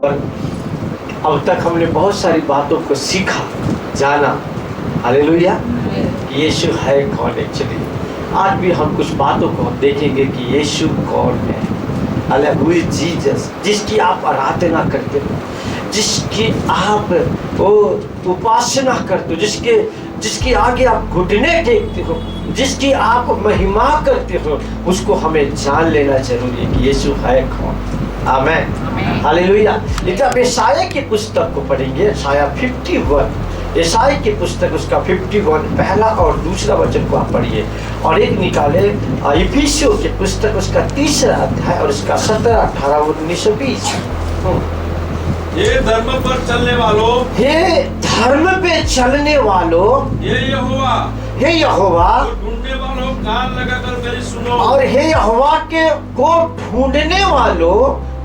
और अब तक हमने बहुत सारी बातों को सीखा, जाना। हालेलुया। यीशु है कौन एक्चुअली। आज भी हम कुछ बातों को देखेंगे कि यीशु कौन है। हालेलुया। जीसस, जिसकी आप आराधना करते हो, जिसकी आप उपासना करते हो, जिसकी आगे आप घुटने टेकते हो, जिसकी आप महिमा करते हो, उसको हमें जान लेना जरूरी है कि यीशु है कौन। आमेन। हालेलुया। लेकिन आप यशायाह की पुस्तक को पढ़ेंगे, यशायाह 51, यशायाह की पुस्तक उसका 51 पहला और दूसरा वचन को आप पढ़िए, और एक निकाले इफिसियों की पुस्तक उसका 3रा अध्याय और उसका 17, 18 और 19 और 20। हे धर्म पर चलने वालों, हे धर्म पे चलने वालों, हे यहोवा, हे यहोवा, ढूंढने वालों कान लगाकर मेरी सुनो। और हे यहोवा के को ढूंढने वालों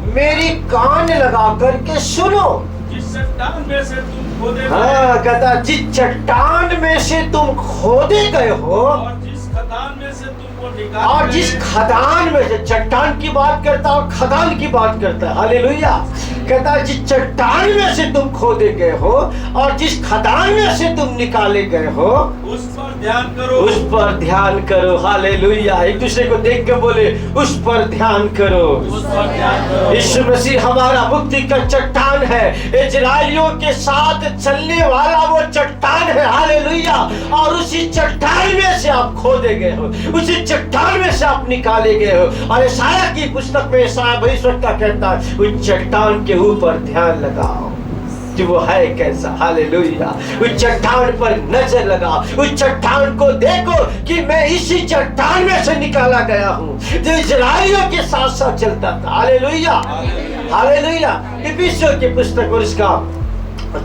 मेरी कान लगा करके सुनो। जिस चट्टान में से तुम खोदे हाँ, कहता जिस चट्टान में से तुम खोदे गए हो, और जिस खदान में से तुमको निकाले, और जिस खदान में से, चट्टान की बात करता और खदान की बात करता है। हालेलुया। कहता जिस चट्टान में से तुम खोदे गए हो और जिस खदान में से तुम निकाले गए हो, उस पर ध्यान करो, उस पर ध्यान करो। हालेलुया। एक दूसरे को देख के बोले उस पर ध्यान करो, उस पर ध्यान करो। यीशु मसीह हमारा मुक्ति का चट्टान है, इजराइलियों के साथ चलने वाला वो चट्टान है। हालेलुया। और उसी चट्टान में से आप खोदे गए हो, उसी चट्टान में से आप निकाले गए हो। और यशायाह की पुस्तक में यशायाह भविष्यवक्ता कहता है उस चट्टान के ऊपर ध्यान लगाओ कि वो है कैसा। हालेलुया। उस चट्टान पर नजर लगाओ, उस चट्टान को देखो कि मैं इसी चट्टान में से निकाला गया हूँ जो इजराइलियों के साथ साथ चलता था। हालेलुया। हालेलुया। इफिसियों की पुस्तक और इसका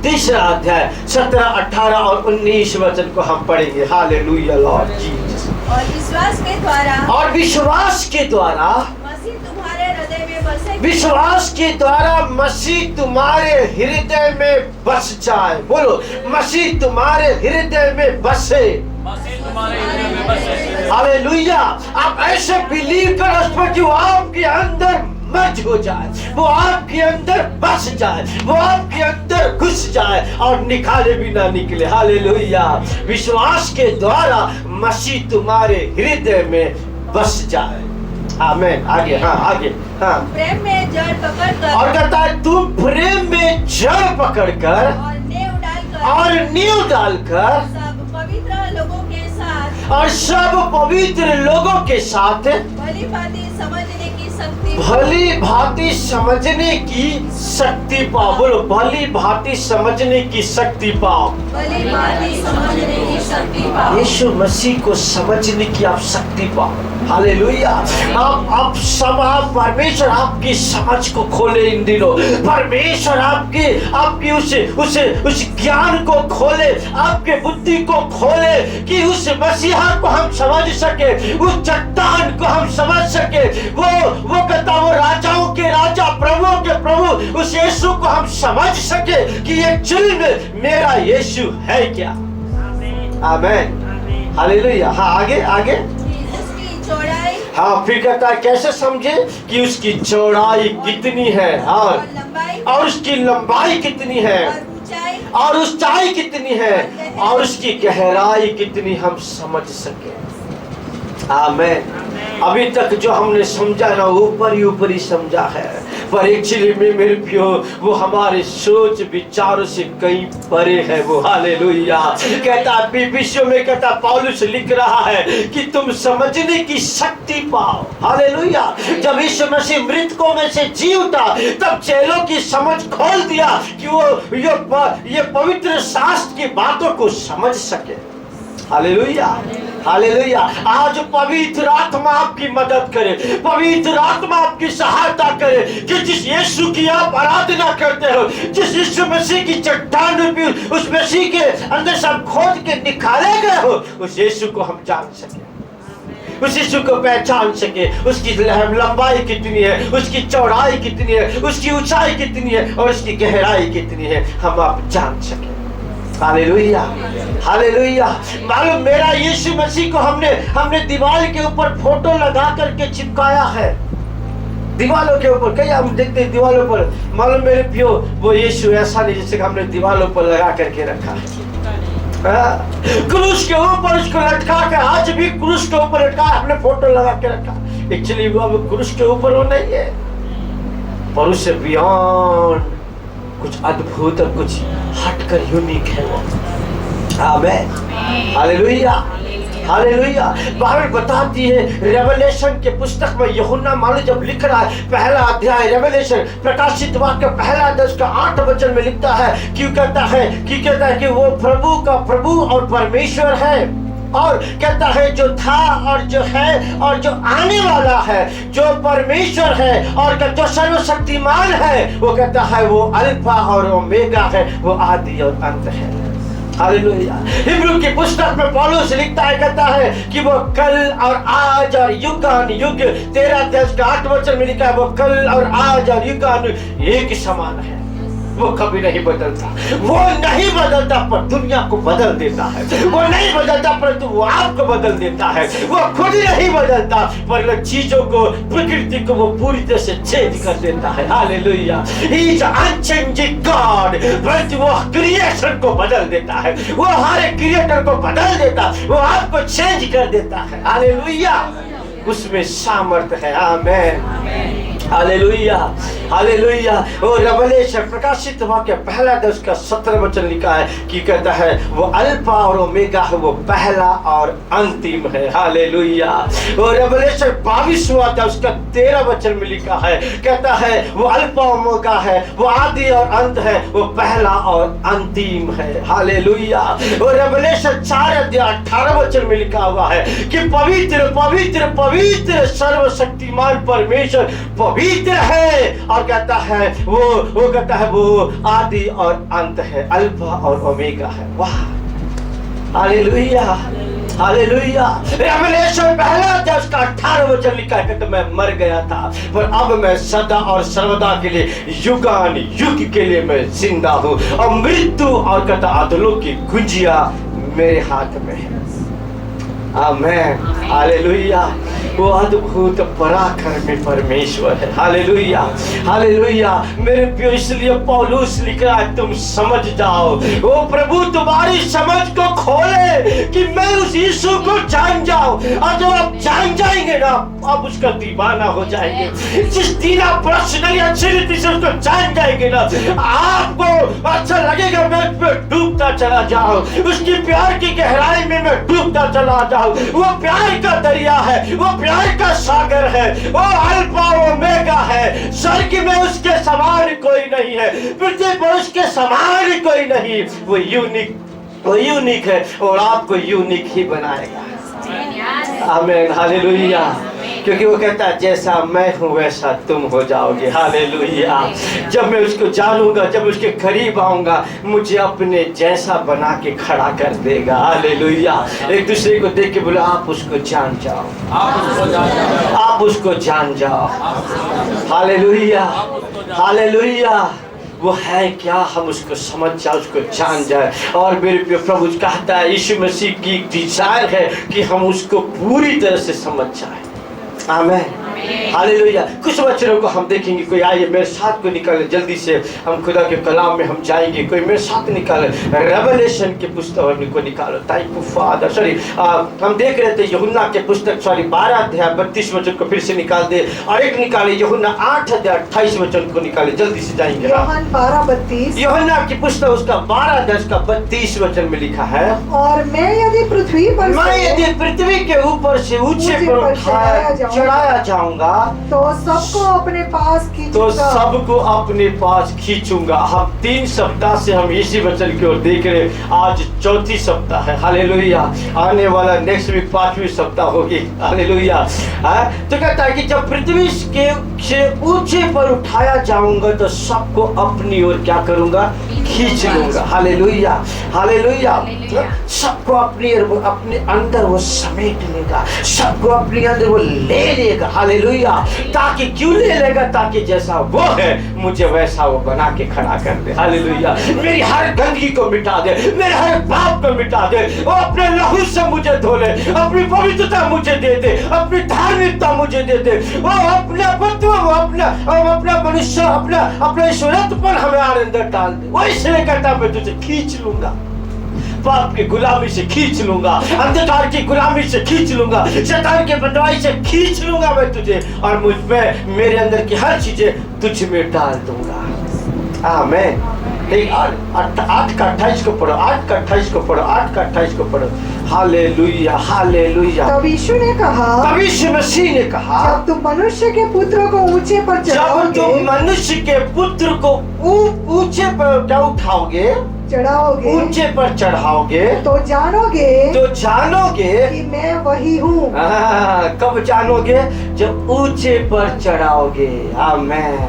3रा अध्याय 17, 18 और 19 वचन को हम पढ़ेंगे। Hallelujah Lord Jesus. और विश्वास के द्वारा, और विश्वास के द्वारा मसीह तुम्हारे हृदय में बसे, विश्वास के द्वारा मसीह तुम्हारे हृदय में बस जाए। बोलो मसीह तुम्हारे हृदय में बसे। मसीह तुम्हारे हृदय में बसे। हालेलुया। आप ऐसे बिलीव करो उस पर कि वो आपके अंदर मर्ज हो जाए, वो आपके अंदर बस जाए, वो आपके अंदर घुस जाए और निकाले भी ना निकले। हालेलुया। विश्वास के द्वारा मसीह तुम्हारे हृदय में बस जाए। आमीन। आगे, हाँ आगे, हाँ। प्रेम में जड़ पकड़कर, और कहता है तुम प्रेम में जड़ पकड़कर और नींव डालकर, और नींव डालकर सब पवित्र लोगों के साथ, और सब पवित्र लोगों के साथ भली भांति समझने की शक्ति, भली भांति समझने की शक्ति पाओ। बोलो भली भांति समझने की शक्ति पाओ। भली भांति समझने की शक्ति पाओ। यीशु मसीह को समझने की आप शक्ति पाओ। हालेलुया। आप परमेश्वर आपकी समझ को खोले इन दिनों। परमेश्वर आपकी उस ज्ञान को खोले, आपके बुद्धि को खोले कि उस मसीहा को हम समझ सके, उस चट्टान को हम समझ सके। वो कहता वो राजाओं के राजा, प्रभुओं के प्रभु, उस यीशु को हम समझ सके कि एक्चुअली में मेरा यीशु है क्या। आमीन। हालेलुया। हाँ आगे, आगे। उसकी चौड़ाई, हाँ फिर कहता है कैसे समझे कि उसकी चौड़ाई कितनी है, और लंबाई, और उसकी लंबाई कितनी है, और ऊंचाई, और ऊंचाई कितनी है, और उसकी गहराई कितनी हम समझ सके। आमीन। अभी तक जो हमने समझा ना ऊपर ही समझा है, पर एक्चुअली में मेरे प्रियो वो हमारे सोच विचारों से कहीं परे है वो। हालेलुया। कहता विषयों में कहता पौलुस लिख रहा है कि तुम समझने की शक्ति पाओ। हालेलुया। जब यीशु मसीह मृतकों में से जी उठा तब चेलों की समझ खोल दिया कि वो ये पवित्र शास्त्र की बातों को समझ सके। हालेलुया। हालेलुया। आज पवित्र आत्मा आपकी मदद करे, पवित्र आत्मा आपकी सहायता करे कि जिस यीशु की आप आराधना करते हो, जिस यीशु मसीह की चट्टान रूपी उस मसीह के अंदर से हम खोद के निकाले गए हो, उस यीशु को हम जान सके, उस यीशु को पहचान सके। उसकी लंबाई कितनी है, उसकी चौड़ाई कितनी है, उसकी ऊंचाई कितनी है और उसकी गहराई कितनी है, हम आप जान सके। हालेलुया। हालेलुया। मालूम मेरा यीशु मसीह को हमने दीवार के ऊपर फोटो लगा करके चिपकाया है। दीवालों के ऊपर कई हम देखते हैं दीवालों पर, मालूम मेरे पियो वो यीशु ऐसा नहीं जैसे कि हमने दीवालों पर लगा करके रखा है। क्रूस के ऊपर उसको लटका के, आज भी क्रूस के ऊपर लटका हमने फोटो लगा के रखा। एक्चुअली वो अब क्रूस के ऊपर वो नहीं है, पर उससे बियॉन्ड कुछ अद्भुत और कुछ हटकर यूनिक है वो। आमेन, हालेलुया, हालेलुया। बाइबल बताती है रेवलेशन के पुस्तक में, यूहन्ना मानो जब लिख रहा है पहला अध्याय रेवलेशन प्रकाशित वाक्य पहला अध्याय उसका 8 वचन में लिखता है, क्यों कहता है कि वो प्रभु का प्रभु और परमेश्वर है, और कहता है जो था और जो है और जो आने वाला है, जो परमेश्वर है और जो सर्वशक्तिमान है, वो कहता है वो अल्फा और ओमेगा है, वो आदि और अंत है। हालेलुया। हिब्रू की पुस्तक में पौलुस लिखता है, कहता है कि वो कल और आज और युगान युग, 13 अध्याय का 8 वचन में लिखा है, वो कल और आज और युगान एक समान है, वो कभी नहीं बदलता। वो नहीं बदलता पर दुनिया को बदल देता है, वो नहीं बदलता परंतु वो आपको बदल देता है। वो खुद नहीं बदलता पर चीजों को, प्रकृति को वो पूरी तरह से चेंज कर देता है। Hallelujah. He is unchanging God, परंतु वो क्रिएशन को बदल देता है, वो हर एक क्रिएटर को बदल देता है, वो आपको चेंज कर देता है। हालेलुया, उसमें सामर्थ्य है। आमेन, हालेलुया, हालेलुया। और रेवलेशन प्रकाशित वाक्य पहला अध्याय उसका 17 वचन लिखा है कि कहता है वो अल्फा और ओमेगा है, वो पहला और अंतिम है। हालेलुया। और रेवलेशन 22वां अध्याय उसका 13 वचन में लिखा है, कहता है वो अल्फा और ओमेगा है, वो आदि और अंत है, वो पहला और अंतिम है। हालेलुया। और रेवलेशन 4 अध्याय 18 वचन में लिखा हुआ है कि पवित्र पवित्र पवित्र सर्वशक्तिमान परमेश्वर पवित्र है, और कहता है वो कहता है वो आदि और अंत है, अल्फा और ओमेगा है। वाह, हालेलुया, हालेलुया। रेवलेशन पहला अध्याय उसका 18 वचन लिखा है कि मैं मर गया था पर अब मैं सदा और सर्वदा के लिए युगान युग के लिए मैं जिंदा हूँ, और मृत्यु और कहता अधलों की गुंजिया मेरे हाथ में है। आमेन, हालेलुया। वो अद्भुत पराक्रमी परमेश्वर है। Hallelujah, hallelujah. मेरे प्रिय, इसलिए पौलुस लिख रहा है तुम समझ जाओ, वो प्रभु तुम्हारी समझ को खोले कि मैं उस यीशु को जान जाऊं, और जब आप जान जाएंगे ना आप उसका दीवाना हो जाएंगे। जिस दिन आप पर्सनली अच्छी रीति से उसको जान जाएंगे ना, आपको अच्छा लगेगा मैं उस पर डूबता चला जाऊं, उसकी प्यार की गहराई में मैं डूबता चला जाऊं। वो प्यार का दरिया है, वो प्यार का सागर है, वो अल्फा ओमेगा है। स्वर्ग में उसके समान कोई नहीं है, पृथ्वी पर उसके समान कोई नहीं। वो यूनिक है और आपको यूनिक ही बनाएगा। आमीन, हालेलुया। क्योंकि वो कहता है जैसा मैं हूँ वैसा तुम हो जाओगे। हालेलुया। जब मैं उसको जानूंगा, जब उसके करीब आऊंगा, मुझे अपने जैसा बना के खड़ा कर देगा। हालेलुया। एक दूसरे को देख के बोले आप उसको जान जाओ, आप उसको जान जाओ। Hallelujah, hallelujah. वो है क्या, हम उसको समझ जाए, उसको जान जाए। और मेरे प्रिय प्रभु कहता है यीशु मसीह की डिजायर है कि हम उसको पूरी तरह से समझ जाए। आमीन, हालेलुया। कुछ वचनों को हम देखेंगे। कोई आइए मेरे साथ को निकाले, जल्दी से हम खुदा के कलाम में हम जाएंगे। कोई मेरे साथ निकाले, रेवलेशन के पुस्तक को निकालो। Thank you father. सॉरी, हम देख रहे थे यूहन्ना के पुस्तक 12 अध्याय 32 वचन को फिर से निकाल दे, और एक निकाले यूहन्ना 8 अध्याय 28 वचन को निकाले। जल्दी से जाएंगे। यूहन्ना की पुस्तक उसका 12 अध्याय का 32 वचन में लिखा है, और मैं यदि पृथ्वी के ऊपर से ऊंचे पर चढ़ाया जाऊंगा तो सबको अपने पास खींचूंगा। हम 3 सप्ताह से हम इसी वचन की ओर देख रहे, आज 4थी सप्ताह है। हालेलुया। आने वाला नेक्स्ट वीक 5वीं सप्ताह होगी। हालेलुया। तो कहता है कि जब पृथ्वी के से ऊंचे पर उठाया जाऊंगा तो सबको अपनी ओर क्या करूंगा, खींच लूंगा। Hallelujah, hallelujah. सबको अपने अंदर वो समेट लेगा, सबको अपने अंदर वो ले लेगा। हालेलुया। ताकि क्यों ले लेगा, ताकि जैसा वो है मुझे वैसा वो बना के खड़ा कर दे। हालेलुया। मेरी हर गंदगी को मिटा दे, मेरे हर पाप को मिटा दे, वो अपने लहू से मुझे धो ले, अपनी पवित्रता मुझे दे दे, अपनी धार्मिकता मुझे दे दे, वो अपने अपना मनुष्य अपना ईश्वरत्व पर हमारे अंदर डाल दे। वही से कहता मैं तुझे खींच लूंगा, पाप की गुलामी से खींच लूंगा, अंधकार की गुलामी से खींच लूंगा, शैतान के बंधुआई से खींच लूंगा मैं तुझे, और मुझ में मेरे अंदर की हर चीजें तुझ में डाल दूंगा। आमीन। ठीक, 8 का 28 को पढ़ो, 8 का 28 को पढ़ो, 8 का 28 को पढ़ो। Hallelujah, hallelujah. तब यीशु ने कहा, तब यीशु मसीह ने कहा, जब तुम मनुष्य के पुत्र को ऊंचे पर जब चढ़ाओगे, तुम मनुष्य के पुत्र को ऊंचे पर क्या उठाओगे, चढ़ाओगे, ऊंचे पर चढ़ाओगे, तो जानोगे कि मैं वही हूँ। कब जानोगे? जब ऊंचे पर चढ़ाओगे। आमीन।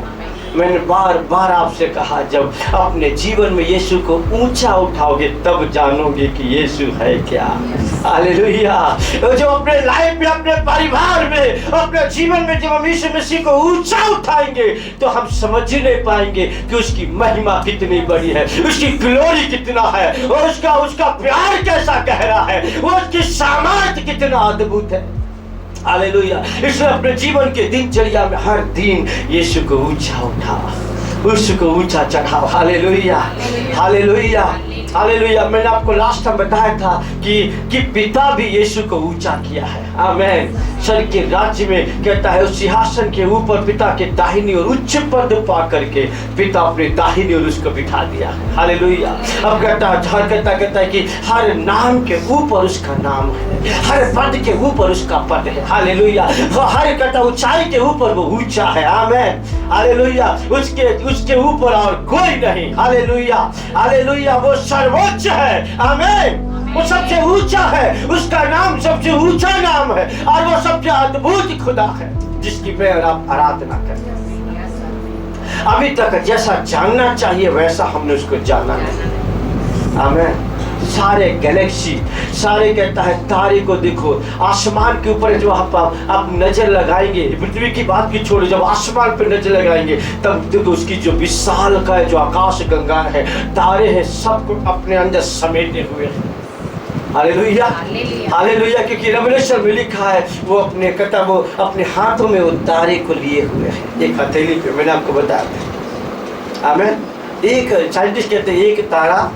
मैंने बार बार आपसे कहा, जब अपने जीवन में यीशु को ऊंचा उठाओगे तब जानोगे कि यीशु है क्या। हालेलुया। जो अपने लाइफ में, अपने परिवार में, अपने जीवन में जब हम यीशु मसीह को ऊंचा उठाएंगे तो हम समझ ही नहीं पाएंगे कि उसकी महिमा कितनी बड़ी है, उसकी ग्लोरी कितना है, और उसका प्यार कैसा गहरा है, वो उसकी सामर्थ्य कितना अद्भुत है। हालेलुया। इसलिए अपने जीवन के दिनचर्या में हर दिन यीशु को ऊंचा उठा, उसको ऊंचा चढ़ाओ। Hallelujah, hallelujah, hallelujah. मैंने आपको लास्ट टाइम बताया था कि पिता भी यीशु को ऊंचा किया है। आमीन। स्वर्ग के राज्य में कहता है उस सिंहासन के ऊपर पिता के दाहिनी और उच्च पद पा करके पिता अपने दाहिनी और उसको बिठा दिया है। हालेलुया। अब कहता है कि हर नाम के ऊपर उसका नाम है, हर पद के ऊपर उसका पद है। हालेलुया। हर कहता ऊंचाई के ऊपर वो ऊंचा है। आमीन। हालेलुया। उसके ऊपर और कोई नहीं। Hallelujah, hallelujah. वो सर्वोच्च है। आमीन। वो सबसे ऊंचा है, उसका नाम सबसे ऊंचा नाम है, और वो सबसे अद्भुत खुदा है जिसकी मैं और आप आराधना करते हैं। अभी तक जैसा जानना चाहिए वैसा हमने उसको जाना नहीं। आमीन। सारे गैलेक्सी, सारे कहता है तारे को देखो, आसमान के ऊपर जो आप नजर लगाएंगे, पृथ्वी की बात की छोड़ो, जब आसमान पर नजर लगाएंगे तब देखो उसकी जो विशाल का है, जो आकाश गंगा है, तारे हैं, सबको अपने अंदर समेटे हुए हैं। Hallelujah, hallelujah. क्योंकि रेवलेशन में लिखा है वो अपने हाथों में वो तारे को लिए हुए हैं, एक हथेली पे। मैंने आपको बताया। आमीन। एक साइंटिस्ट कहते हैं एक तारा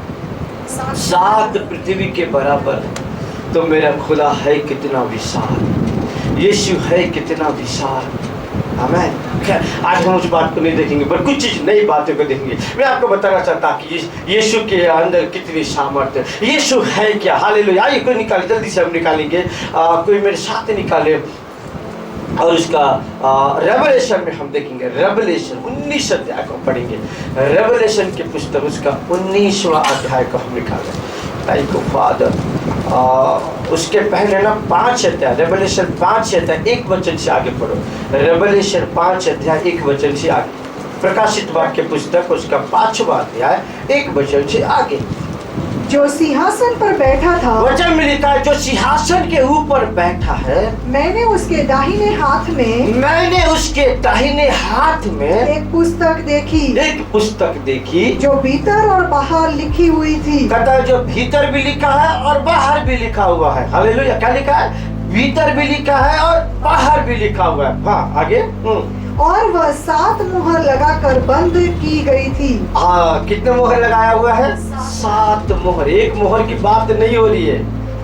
7 पृथ्वी के बराबर है। तो मेरा खुदा है कितना विशाल, यीशु है कितना विशाल। आमीन। आज हम उस बात को नहीं देखेंगे पर कुछ चीज नई बातों को देखेंगे। मैं आपको बताना चाहता कि यीशु के अंदर कितनी सामर्थ्य, यीशु है क्या। हालेलुया। आइए कोई निकाले, जल्दी से हम निकालेंगे, कोई मेरे साथ निकाले, और उसका रेवलेशन में हम देखेंगे। रेवलेशन 19 अध्याय को पढ़ेंगे। रेवलेशन की पुस्तक उसका 19वां अध्याय को हम निकालें। Thank you father. उसके पहले ना 5 अध्याय, रेवलेशन 5 अध्याय 1 वचन से आगे पढ़ो। रेवलेशन 5 अध्याय 1 वचन से आगे। प्रकाशित वाक्य पुस्तक उसका 5वां अध्याय 1 वचन से आगे। जो सिंहासन पर बैठा था, वचन में लिखा है जो सिंहासन के ऊपर बैठा है, मैंने उसके दाहिने हाथ में एक पुस्तक देखी जो भीतर और बाहर लिखी हुई थी। कहता है जो भीतर भी लिखा है और बाहर भी लिखा हुआ है। हालेलुया। क्या लिखा है? भीतर भी लिखा है और बाहर भी लिखा हुआ है। हाँ आगे। और वह 7 मुहर लगाकर बंद की गई थी। हाँ, कितने मुहर लगाया हुआ है? 7 मुहर। एक मुहर की बात नहीं हो रही है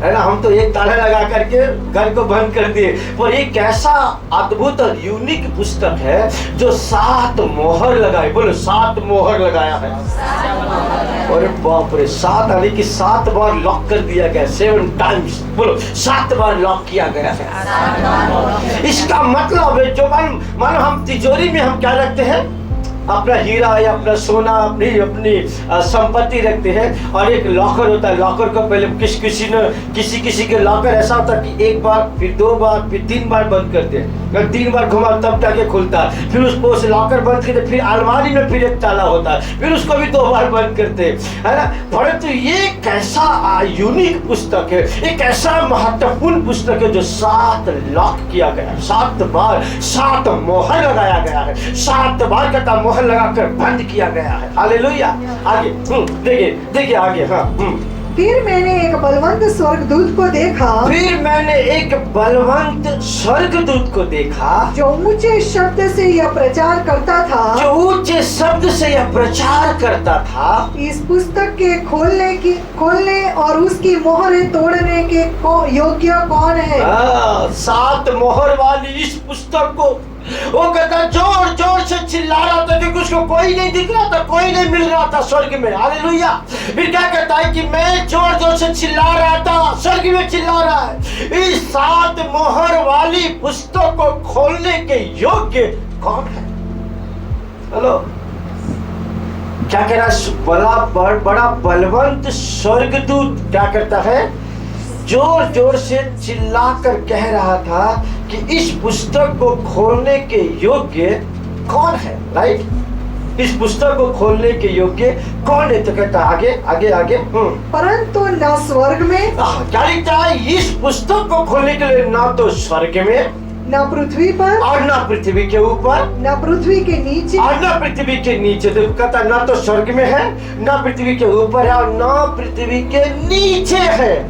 ना। हम तो एक ताला लगा करके घर को बंद कर दिए, पर एक ऐसा अद्भुत और यूनिक पुस्तक है जो 7 मोहर लगाए। बोलो 7 मोहर लगाया है। और बाप रे, 7 यानी कि 7 बार लॉक कर दिया गया। 7 टाइम्स। बोलो 7 बार लॉक किया गया है। इसका मतलब है जो मानो हम तिजोरी में हम क्या रखते हैं, अपना हीरा या अपना सोना, अपनी संपत्ति रखते हैं, और एक लॉकर होता है। लॉकर को पहले किसी के लॉकर ऐसा होता है कि 1 बार, फिर 2 बार, फिर 3 बार बंद करते हैं। अगर 3 बार घुमा तब जाके खुलता है। फिर उसको उस लॉकर बंद करते, फिर अलमारी में फिर एक ताला होता है, फिर उसको भी 2 बार बंद करते हैं, है ना। परंतु ये कैसा यूनिक पुस्तक है, एक ऐसा महत्वपूर्ण पुस्तक है जो 7 लॉक किया गया, 7 बार 7 मोहर लगाया गया है, 7 बार का मोहर लगाकर बंद किया गया है। हालेलुया। आगे देखिए आगे। हाँ फिर मैंने एक बलवंत स्वर्गदूत को देखा फिर मैंने एक बलवंत स्वर्गदूत को देखा जो ऊंचे शब्द से यह प्रचार करता था, जो ऊंचे शब्द से यह प्रचार करता था, इस पुस्तक के खोलने और उसकी मोहरें तोड़ने के योग्य कौन है। 7 मोहर वाली इस पुस्तक को वो कहता जोर जोर से चिल्ला रहा था, क्योंकि उसको कोई नहीं दिख रहा था, कोई नहीं मिल रहा था स्वर्ग में। हालेलुया। फिर क्या कहता है कि मैं जोर जोर से चिल्ला रहा था, स्वर्ग में चिल्ला रहा है, इस 7 मोहर वाली पुस्तक को खोलने के योग्य कौन है। हेलो, क्या कह रहा है, बड़ा बलवंत स्वर्गदूत क्या करता है, जोर जोर से चिल्लाकर कह रहा था कि इस पुस्तक को खोलने के योग्य कौन है। राइट, इस पुस्तक को खोलने के योग्य कौन है। तो कहता आगे आगे आगे परंतु न स्वर्ग में, क्या लिखता है, इस पुस्तक को खोलने के लिए ना तो स्वर्ग में, न पृथ्वी पर, और न पृथ्वी के ऊपर, न पृथ्वी के नीचे, और न पृथ्वी के नीचे। तो कहता ना तो स्वर्ग में है, न पृथ्वी के ऊपर है, और न पृथ्वी के नीचे है।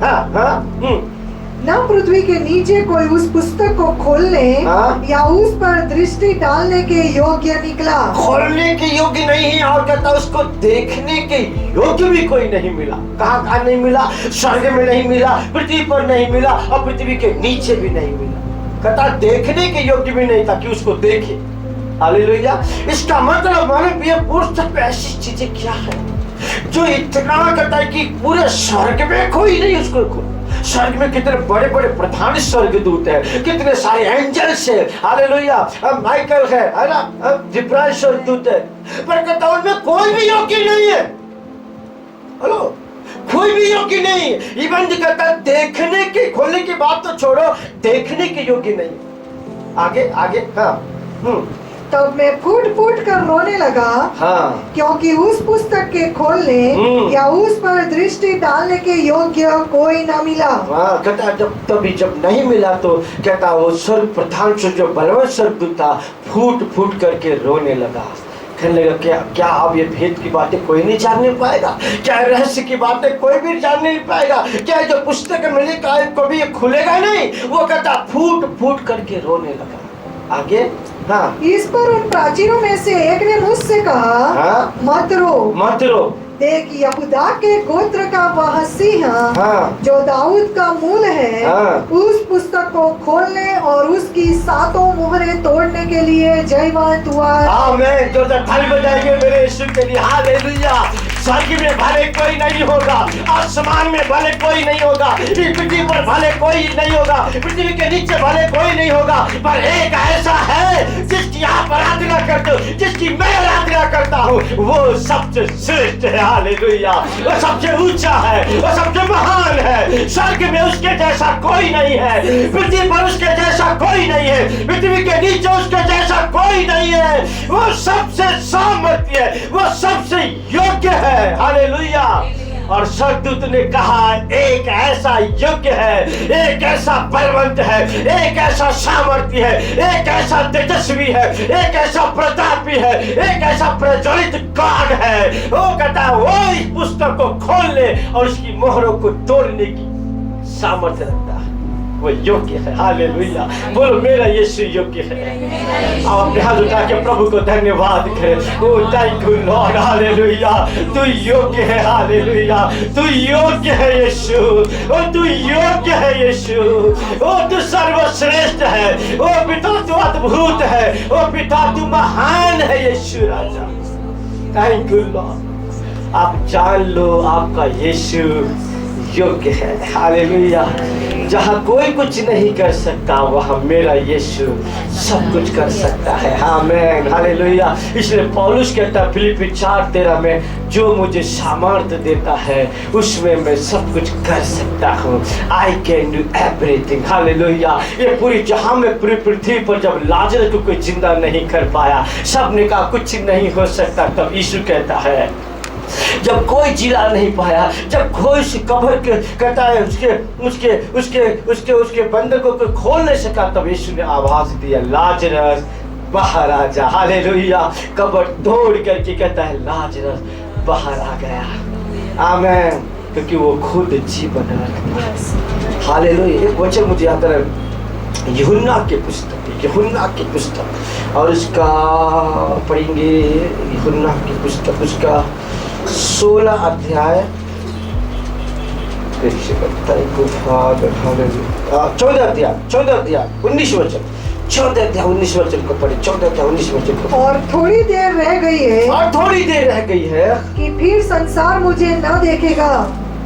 न पृथ्वी के नीचे कोई उस पुस्तक को खोलने या उस पर दृष्टि डालने के योग्य निकला। खोलने के योग्य नहीं है, और कहता उसको देखने के योग्य भी कोई नहीं मिला। कहाँ नहीं मिला, स्वर्ग में नहीं मिला, पृथ्वी पर नहीं मिला, और पृथ्वी के नीचे भी नहीं मिला। कहता देखने के योग्य भी नहीं था कि उसको देखे। हालेलुया। इसका मतलब मानो ये पुस्तक में ऐसी चीजें क्या है जो इतना कहता है कि पूरे स्वर्ग में कोई नहीं उसको खोल। स्वर्ग में कितने बड़े बड़े प्रधान स्वर्गदूत है, कितने सारे एंजल्स है। हालेलुया। माइकल है ना, जिब्राइल स्वर्गदूत है, पर कहता उनमें कोई भी योग्य नहीं है। हेलो, कोई भी योग्य नहीं। इवन कहता देखने के, खोलने की बात तो छोड़ो, देखने के योग्य नहीं। आगे आगे तब मैं फूट फूट कर रोने लगा, क्योंकि उस पुस्तक के खोलने या उस पर दृष्टि डालने के योग्य कोई न मिला। कहता जब नहीं मिला तो कहता वो स्वर्ग प्रधान से जो बलवंत स्वर्गदूत था फूट फूट करके रोने लगा। कहने लगा क्या अब ये भेद की बातें कोई नहीं जानने पाएगा, क्या रहस्य की बातें कोई भी जानने नहीं पाएगा, क्या जो पुस्तक मिली कभी ये खुलेगा नहीं। वो कहता फूट फूट करके रोने लगा। आगे इस पर उन प्राचीनों में से एक ने मुझसे कहा, मत रो, देख यहूदा के गोत्र का वह सिंह जो दाऊद का मूल है, उस पुस्तक को खोलने और उसकी 7 मोहरें तोड़ने के लिए जयवंत हुआ। आमीन। जो ताली बजाएंगे मेरे यीशु के लिए। हालेलुया। स्वर्ग में भले कोई नहीं होगा, आसमान में भले कोई नहीं होगा, पृथ्वी पर भले कोई नहीं होगा, पृथ्वी के नीचे भले कोई नहीं होगा, पर एक ऐसा है जिसकी आप आराधना करते हो, जिसकी मैं आराधना करता हूँ, वो सबसे श्रेष्ठ है। हालेलुया। वो सबसे ऊंचा है, वो सबसे महान है। स्वर्ग में उसके जैसा कोई नहीं है, पृथ्वी पर उसके जैसा कोई नहीं है, पृथ्वी के नीचे उसके जैसा कोई नहीं है। वो सबसे सामर्थ्य है, वो सबसे योग्य है। हालेलुया। और स्वर्गदूत ने कहा एक ऐसा योग्य है, एक ऐसा बलवंत है, एक ऐसा सामर्थ्य है, एक ऐसा तेजस्वी है, एक ऐसा प्रतापी है, एक ऐसा प्रज्वलित गॉड है। वो कहता है वो इस पुस्तक को खोलने और उसकी मोहरों को तोड़ने की सामर्थ्य रखता है, वो योग्य है। हालेलुया। बोलो मेरा यीशु योग्य है। आप अपने हाथ उठा के प्रभु को धन्यवाद करें। ओ थैंक यू लॉर्ड। हालेलुया। तू योग्य है। हालेलुया। तू योग्य है यीशु। ओ तू योग्य है यीशु। ओ तू सर्वश्रेष्ठ है। ओ पिता तू अद्भुत है। ओ पिता तू महान है यीशु राजा। Thank you lord. आप जान लो आपका यीशु योग्य है। हालेलुया। जहाँ कोई कुछ नहीं कर सकता वहाँ मेरा यीशु सब कुछ कर सकता है। आमीन। हालेलुया। इसलिए पौलुस कहता है फिलिप्पी 4:13 में जो मुझे सामर्थ्य देता है उसमें मैं सब कुछ कर सकता हूँ। I can do everything. Hallelujah. ये पूरी जहाँ में पूरी पृथ्वी पर जब लाजर को कोई जिंदा नहीं कर पाया, सबने कहा कुछ नहीं हो सकता, तब यीशु कहता है जब कोई जिला नहीं पाया, जब कोई उस कब्र के कहता है उसके बंदर को कोई खोल नहीं सका, तब यीशु ने आवाज दिया लाजरस बाहर आ जा। हालेलुया। कब्र तोड़ करके कहता है लाजरस बाहर आ गया। आमीन। क्योंकि वो खुद जीवन रखता है। हालेलुया। एक वचन मुझे आता है यूहन्ना की पुस्तक और उसका पढ़ेंगे, यूहन्ना की पुस्तक उसका 16 अध्याय 14 अध्याय 19 वचन, 14 अध्याय 19 वचन को पढ़े, 14 अध्याय 19 वचन को। और थोड़ी देर रह गई है कि फिर संसार मुझे न देखेगा,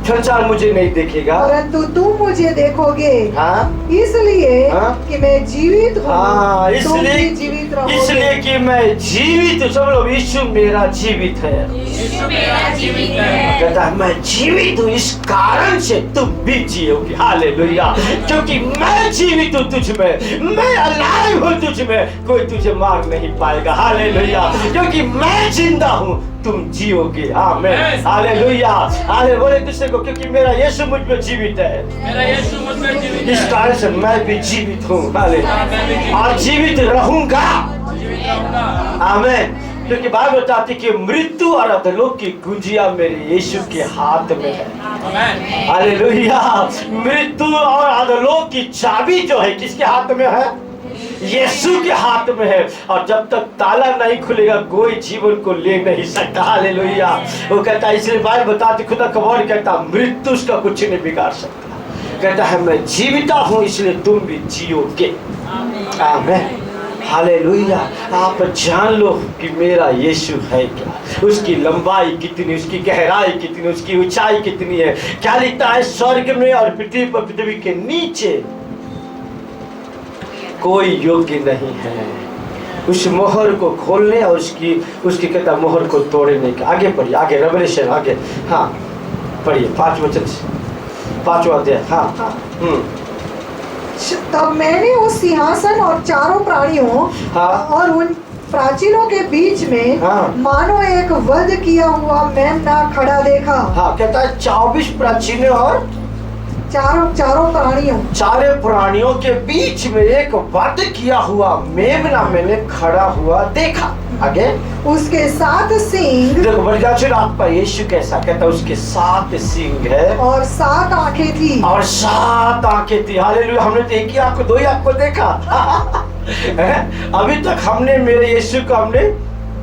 संसार मुझे नहीं देखेगा, परंतु तुम मुझे देखोगे। हाँ? इसलिए हाँ? कि मैं जीवित हूँ, हाँ, तुम भी जीवित रहोगे। इसलिए कि मैं जीवित हूँ। सब लोग, यीशु मेरा जीवित है। यीशु मेरा जीवित है। कहता है मैं जीवित हूँ, इस कारण से तुम भी जियोगे। हालेलुया। क्योंकि मैं जीवित हूँ तुझ में, मैं अलाइव हूँ तुझ में, कोई तुझे मार नहीं पाएगा। हालेलुया। क्योंकि मैं जिंदा हूँ, तुम जियोगे। आमीन। हालेलुया। हाले बोले दूसरे को, क्योंकि मेरा यीशु मुझ में जीवित है, मेरा यीशु मुझ में जीवित इस है। कारण से मैं भी जीवित हूँ। हालेलुया। और जीवित रहूंगा। जीवित रहूंगा। आमीन। क्योंकि बाइबल बताती कि मृत्यु और अधोलोक की गुंजिया मेरे यीशु के हाथ में है। आमीन। हालेलुया। मृत्यु और अधोलोक की चाबी जो है किसके हाथ में है? यीशु के हाथ में है। और जब तक ताला नहीं खुलेगा कोई जीवन को ले नहीं सकता। हालेलुया। वो कहता है, इसलिए बाइबल बताती, खुदा कबूल कहता मृत्यु उसका कुछ नहीं बिगाड़ सकता। कहता है मैं जीविता हूँ, इसलिए तुम भी जियोगे। आमीन। हालेलुया। आप जान लो कि मेरा यीशु है क्या, उसकी लंबाई कितनी, उसकी गहराई कितनी, उसकी ऊंचाई कितनी है। क्या लिखता है, स्वर्ग में और पृथ्वी पर, पृथ्वी के नीचे कोई योग्य नहीं है उस मोहर को खोलने और उसकी कहता मोहर को तोड़ने का। आगे पढ़िए, आगे रेवलेशन, आगे हाँ पढ़िए 5 वचन से 5वां अध्याय। हाँ। तब मैंने उस सिंहासन और चारों प्राणियों और उन प्राचीनों के बीच में मानो एक वध किया हुआ मेमना खड़ा देखा। हाँ, कहता है 24 प्राचीनों और चारों प्राणियों के बीच में एक वध किया हुआ मेमना मैंने खड़ा हुआ देखा। आगे उसके 7 सींग, देखो बलिदान आपका यीशु कैसा, कहता है उसके 7 सींग है और 7 आंखें थी। हालेलुया। हमने तो एक ही आंख, 2 ही आंख को देखा। अभी तक हमने मेरे यीशु को हमने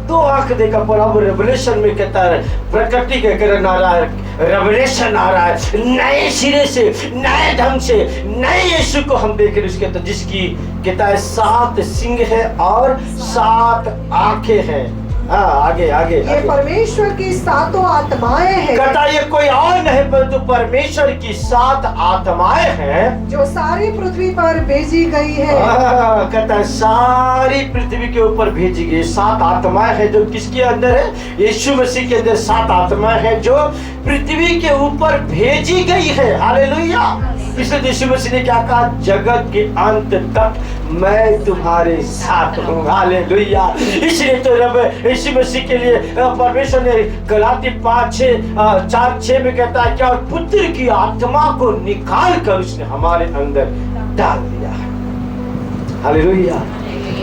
2 आंख देखा, पर अब रेवलेशन में कहता है, प्रकृति के कारण आ रहा है, रेवलेशन आ रहा है, नए सिरे से, नए ढंग से, नए यीशु को हम देख रहे हैं। उसके तो जिसकी कहता है 7 सिंग है और 7 आंखें हैं। हाँ, आगे ये परमेश्वर की 7 आत्माएं हैं। कहता ये कोई और नहीं परंतु परमेश्वर की 7 आत्माएं हैं जो सारी पृथ्वी पर भेजी गई है। कहता है सारी पृथ्वी के ऊपर भेजी गई 7 आत्माएं हैं। जो किसके अंदर है? यीशु मसीह के अंदर 7 आत्माएं हैं जो पृथ्वी के ऊपर भेजी गई है। हालेलुया। इसलिए यीशु मसीह ने क्या कहा, जगत के अंत तक मैं तुम्हारे साथ हूँ। हालेलुया। इसलिए तो रब यीशु मसीह के लिए परमेश्वर ने गलाती 5:4-6 में कहता है क्या, पुत्र की आत्मा को निकाल कर उसने हमारे अंदर डाल दिया। हालेलुया।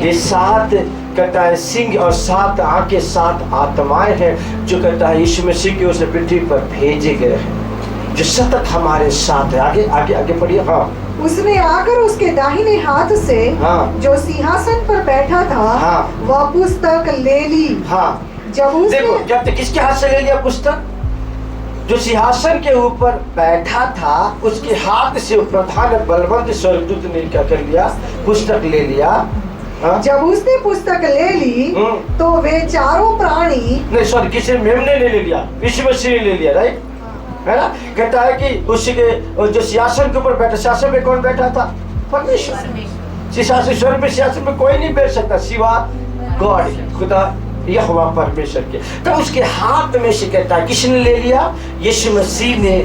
ये 7 कहता है सिंह और 7 आंखें 7 आत्माएं हैं जो कहता है यीशु मसीह की उसने पृथ्वी पर भेजे गए हैं, जो सतत हमारे साथ है। आगे आगे आगे पढ़िए। हाँ। उसने आकर उसके दाहिने हाथ से जो सिंहासन पर बैठा था वह पुस्तक ले ली। जब उसने देखो, जब तक किसके हाथ से ले लिया पुस्तक? जो सिंहासन के ऊपर बैठा था उसके हाथ से प्रधान बलवंत स्वर्गदूत ने क्या कर लिया, पुस्तक ले लिया। जब उसने पुस्तक ले ली तो वे चारों प्राणी, नहीं सॉरी, किसी मेमने ने ले लिया, यीशु मसीह ने ले लिया, राइट है ना। कहता है कि उसके जो सिंहासन के ऊपर बैठा, सिंहासन में कौन बैठा था? परमेश्वर। स्वर्ग में सिंहासन में कोई नहीं बैठ सकता सिवा गॉड, खुदा यहोवा परमेश्वर के। तो उसके हाथ में से कहता है किसने ले लिया? यीशु मसीह ने।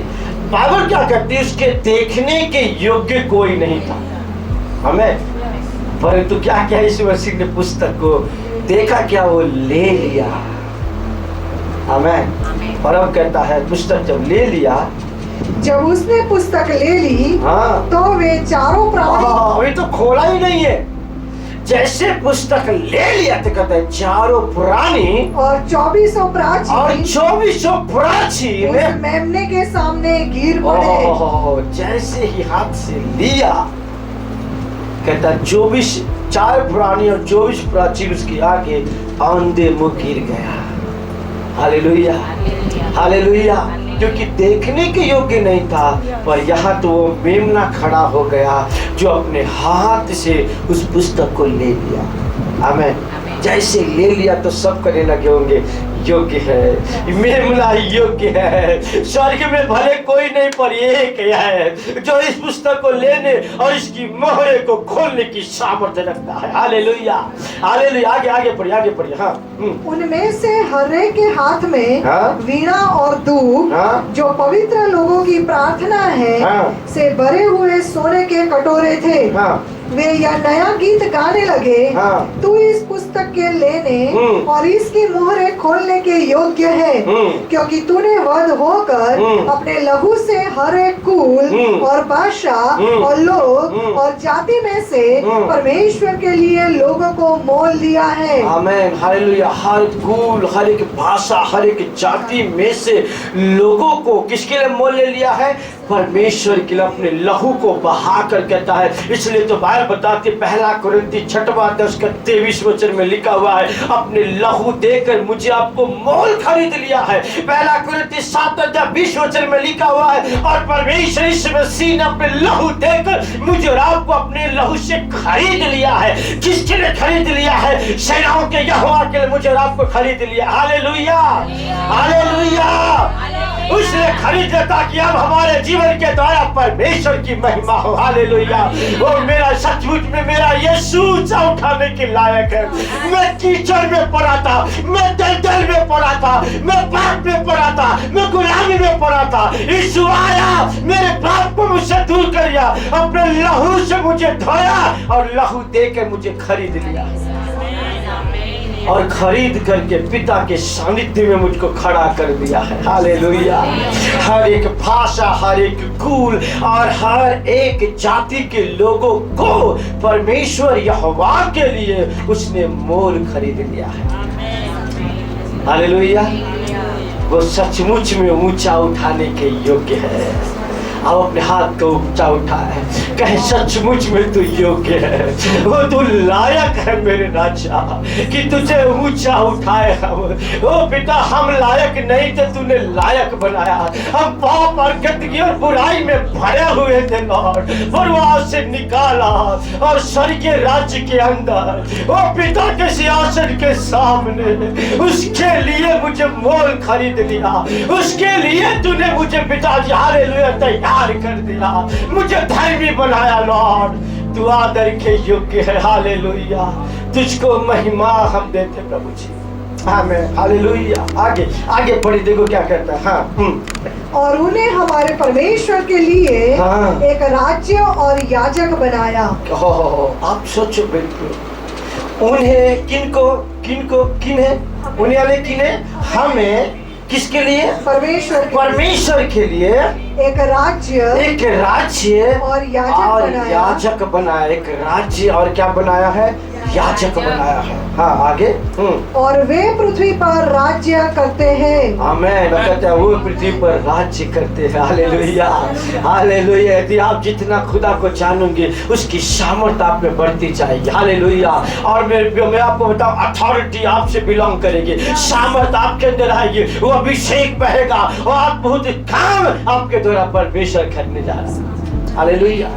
बाइबल क्या कहती है, उसके देखने के योग्य कोई नहीं था हमें, परंतु क्या क्या यीशु मसीह ने पुस्तक को देखा, क्या वो ले लिया। आमीन। और अब कहता है पुस्तक जब ले लिया, जब उसने पुस्तक ले ली तो वे चारों प्राणी, अभी तो खोला ही नहीं है, जैसे पुस्तक ले लिया तो कहते हैं चारों पुरानी और 2400 प्राचीन और 2400 प्राचीन उस मेमने के सामने गिर पड़े। जैसे ही हाथ से लिया, कहता 24 चार पुरानी और 24 प्राचीन उसके आगे आंधे मुंह गिर गया। Hallelujah, hallelujah. क्योंकि देखने के योग्य नहीं था, पर यहाँ तो वो मेमना खड़ा हो गया जो अपने हाथ से उस पुस्तक को ले लिया। आमीन। जैसे ले लिया तो सब कहने लगे होंगे योग्य है, मेमना योग्य है, स्वर्ग में भले कोई नहीं पर एक है जो इस पुस्तक को लेने और इसकी मोहरे को खोलने की सामर्थ्य रखता है। Hallelujah, hallelujah. आगे आगे पढ़िए, आगे पढ़िए। हाँ। उनमें से हर एक के हाथ में वीणा और धूप जो पवित्र लोगों की प्रार्थना है से भरे हुए सोने के कटोरे थे। वे यह नया गीत गाने लगे, तू इस पुस्तक के लेने और इसकी मोहरे खोलने के योग्य है, क्योंकि तूने वध होकर अपने लहू से हर एक कुल और भाषा और लोग और जाति में से परमेश्वर के लिए लोगों को मोल लिया है। आमीन, हालेलुया। हर कुल, हर एक भाषा, हर एक जाति में से लोगों को किसके लिए मोल ले लिया है? परमेश्वर के लिए अपने लहू को बहा कर कहता है। इसलिए तो बाइबल बताती, पहला कुरिन्थी 6:10 में लिखा हुआ है, अपने लहू देकर मुझे आपको मोल खरीद लिया है। पहला कुरिन्थी 7:20 में लिखा हुआ है, और परमेश्वर यीशु मसीह ने अपने लहू देकर मुझे और आपको अपने लहू से खरीद लिया है। किसके लिए खरीद लिया है? सेनाओं के यहोवा के लिए मुझे और आपको खरीद लिया। Hallelujah, hallelujah. उसने खरीद लिया ताकि अब हमारे जीवन के द्वारा परमेश्वर की महिमा हो। हालेलुया। वो मेरा सचमुच में मेरा यीशु ऊंचा उठाने के लायक है। मैं कीचड़ में पड़ा था, मैं दलदल में पड़ा था, मैं पाप में पड़ा था, मैं गुलामी में पड़ा था। यीशु आया, मेरे पाप को मुझसे दूर कर दिया, अपने लहू से मुझे धोया और लहू देकर मुझे खरीद लिया और खरीद करके पिता के सानिध्य में मुझको खड़ा कर दिया है। हालेलुया। हर एक भाषा, हर एक कुल और हर एक जाति के लोगों को परमेश्वर यहोवा के लिए उसने मोल खरीद लिया है। हालेलुया। वो सचमुच में ऊंचा उठाने के योग्य है। अब अपने हाथ को ऊंचा उठाए, कहे सचमुच में तू योग्य है, वो तू लायक है मेरे राजा कि तुझे ऊंचा उठाए। ओ पिता, हम लायक नहीं थे, तूने लायक बनाया। हम पाप और गंदगी और बुराई में भरे हुए थे लॉर्ड, और वहां से निकाला और स्वर्गीय राज्य के अंदर ओ पिता के सिंहासन के सामने उसके लिए मुझे मोल खरीद लिया। उसके लिए तूने मुझे पिता जी हालेलुया तैयार कर दिया, मुझे धर्मी बनाया लॉर्ड। तू आदर के योग्य है। हालेलुया। तुझको महिमा हम देते प्रभु जी। आमीन, हालेलुया। आगे आगे पढ़ी, देखो क्या कहता है। हाँ। और उन्हें हमारे परमेश्वर के लिए एक राज्य और याजक बनाया। आप सोचो बिल्कुल, उन्हें किनको किनको किन्हें उन्हें वाले किन्हें हमें किसके लिए? परमेश्वर के लिए एक राज्य और याजक बनाया। एक राज्य और क्या बनाया है? याजक बनाया है। हाँ आगे। और वे पृथ्वी पर राज्य करते हैं। आमीन। कहते हैं वो पृथ्वी पर राज्य करते हैं। Hallelujah, hallelujah. यदि आप जितना खुदा को जानोगे उसकी सामर्थ आप में बढ़ती जाएगी। हालेलुया। और मैं आपको बताऊं, अथॉरिटी आपसे बिलोंग करेगी, सामर्थ आपके अंदर आएगी, वो अभिषेक बहेगा और आप बहुत काम आपके द्वारा परमेश्वर करने जा रहा है। हालेलुया।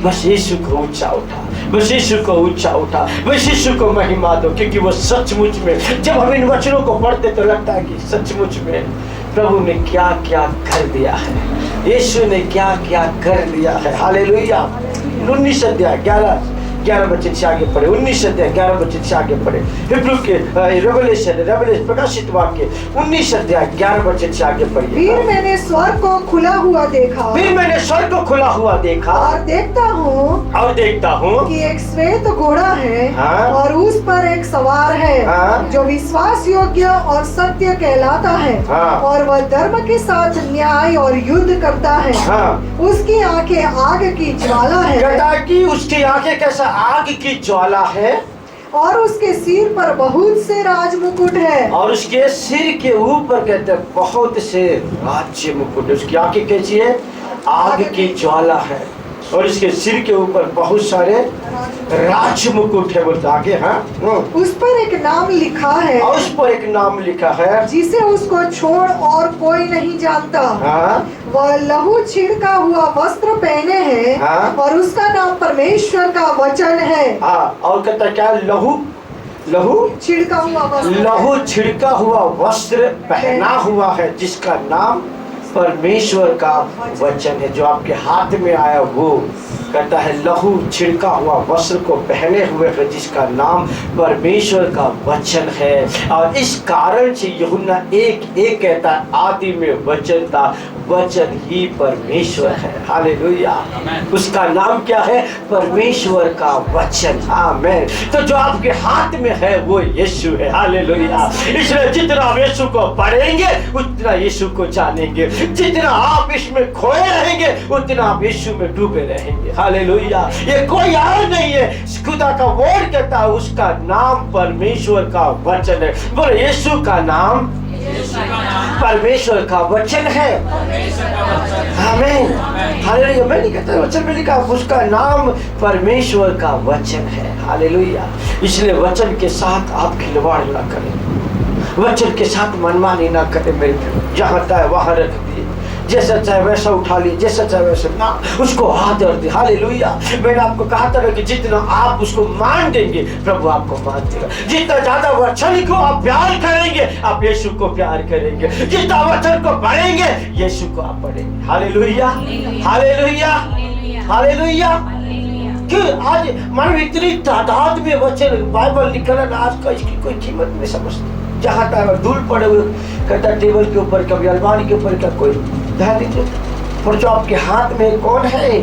बस यीशु को ऊंचा उठा, बस यीशु को ऊंचा उठा, बस यीशु को महिमा दो, क्योंकि वो सचमुच में जब हम इन वचनों को पढ़ते तो लगता है कि सचमुच में प्रभु ने क्या क्या कर दिया है, यीशु ने क्या क्या कर दिया है। हालेलुया। 19 अध्याय 11 बच्चे से आगे पढ़े। 19 अध्याय 11 बच्चे से आगे पढ़े। हिब्रू के रेवलेशन प्रकाशित वाक्य 19 अध्याय 11 बच्चे से आगे पढ़े। फिर मैंने स्वर्ग को खुला हुआ देखा, और देखता हूँ कि एक श्वेत घोड़ा है। हाँ? और उस पर एक सवार है। हाँ? जो विश्वास योग्य और सत्य कहलाता है। हाँ? और वह धर्म के साथ न्याय और युद्ध करता है। हाँ? उसकी आंखें आग की ज्वाला है। उसकी आंखें कैसा? आग की ज्वाला है। और उसके सिर पर बहुत से राजमुकुट है। और उसके सिर के ऊपर कहते हैं बहुत से राज्य मुकुट। उसकी आंखें कैसी है? आग की ज्वाला है। और इसके सिर के ऊपर बहुत सारे राज मुकुट है। बोलते आगे। हाँ, उस पर एक नाम लिखा है, और उस पर एक नाम लिखा है जिसे उसको छोड़ और कोई नहीं जानता। हाँ, वह लहू छिड़का हुआ वस्त्र पहने है। हाँ। और उसका नाम परमेश्वर का वचन है। हाँ। और कहता क्या? लहू छिड़का हुआ वस्त्र, लहू छिड़का हुआ वस्त्र पहना हुआ है, जिसका नाम परमेश्वर का वचन है। जो आपके हाथ में आया वो कहता है लहू छिड़का हुआ वस्त्र को पहने हुए है, जिसका नाम परमेश्वर का वचन है। और इस कारण से यूहन्ना 1:1 कहता है आदि में वचन था, वचन ही परमेश्वर है। हालेलुया। उसका नाम क्या है? परमेश्वर का वचन। आमीन। तो जो आपके हाथ में है वो यीशु है। हालेलुया। इसलिए जितना आप यीशु को पढ़ेंगे उतना यीशु को जानेंगे। जितना आप इसमें खोए रहेंगे उतना आप यीशु में डूबे रहेंगे। हालेलुया। ये कोई और नहीं है, खुदा का वर्ड कहता है उसका नाम परमेश्वर का वचन है। बोले यीशु का नाम परमेश्वर का वचन है। आमीन। हालेलुया। मैं नहीं कहता वचन में लिखा, उसका नाम परमेश्वर का वचन है। हालेलुया। इसलिए वचन के साथ आप खिलवाड़ ना करें, वचन के साथ मनमानी ना करें। मेरे जहाँ चाहे वहाँ रख दिए, जैसा चाहे वैसा उठा लिए, जैसा चाहे वैसा ना, उसको आदर दे। हालेलुया। मैंने आपको कहा था कि जितना आप उसको मान देंगे प्रभु आपको मान देगा। जितना ज्यादा वचन को आप प्यार करेंगे आप यीशु को प्यार करेंगे। जितना वचन को पढ़ेंगे यीशु को आप पढ़ेंगे। हालेलुया। हालेलुया। हालेलुया। क्यों आज मानो इतनी तादाद में वचन बाइबल निकल रहा, आज का इसकी कोई कीमत नहीं समझते। जहाँ तक धूल पड़े हुए कहता टेबल के ऊपर, कभी अलमारी के ऊपर, का कोई ध्यान नहीं देता। पर जो आपके हाथ में कौन है?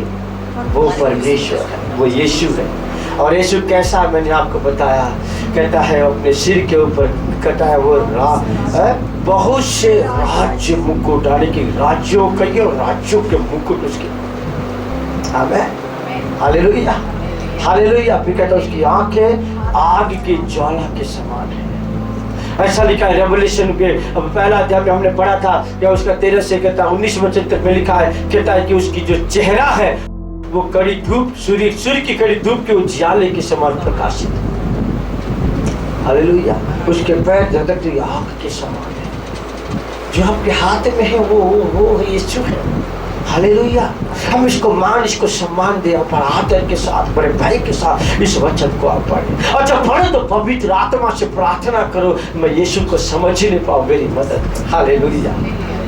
वो परमेश्वर है, वो यीशु है। और यीशु कैसा मैंने आपको बताया, कहता है अपने सिर के ऊपर कहता है वो बहुत से राज्य मुकुट, यानी कि राज्यों के मुकुट उसके। आमीन। हालेलुया। हालेलुया। फिर कहता है उसकी आंखें आग की ज्वाला के समान है। ऐसा लिखा है रेवल्यूशन के पहला अध्याय में हमने पढ़ा था, या उसका 13 से कहता 19 वचन तक में लिखा है, कहता है कि उसकी जो चेहरा है वो कड़ी धूप, सूर्य की कड़ी धूप के उजियाले के समान प्रकाशित। हालेलुया। उसके पैर धधकती आग के समान है। जो आपके हाथ में है वो यीशु है। हालेलुया। हम इसको सम्मान दें और आदर के साथ, बड़े भाई के साथ इस वचन को आप पढ़ें। और जब पढ़े तो पवित्र आत्मा से प्रार्थना करो, मैं यीशु को समझ ही नहीं पाऊँ, मेरी मदद कर। हालेलुया।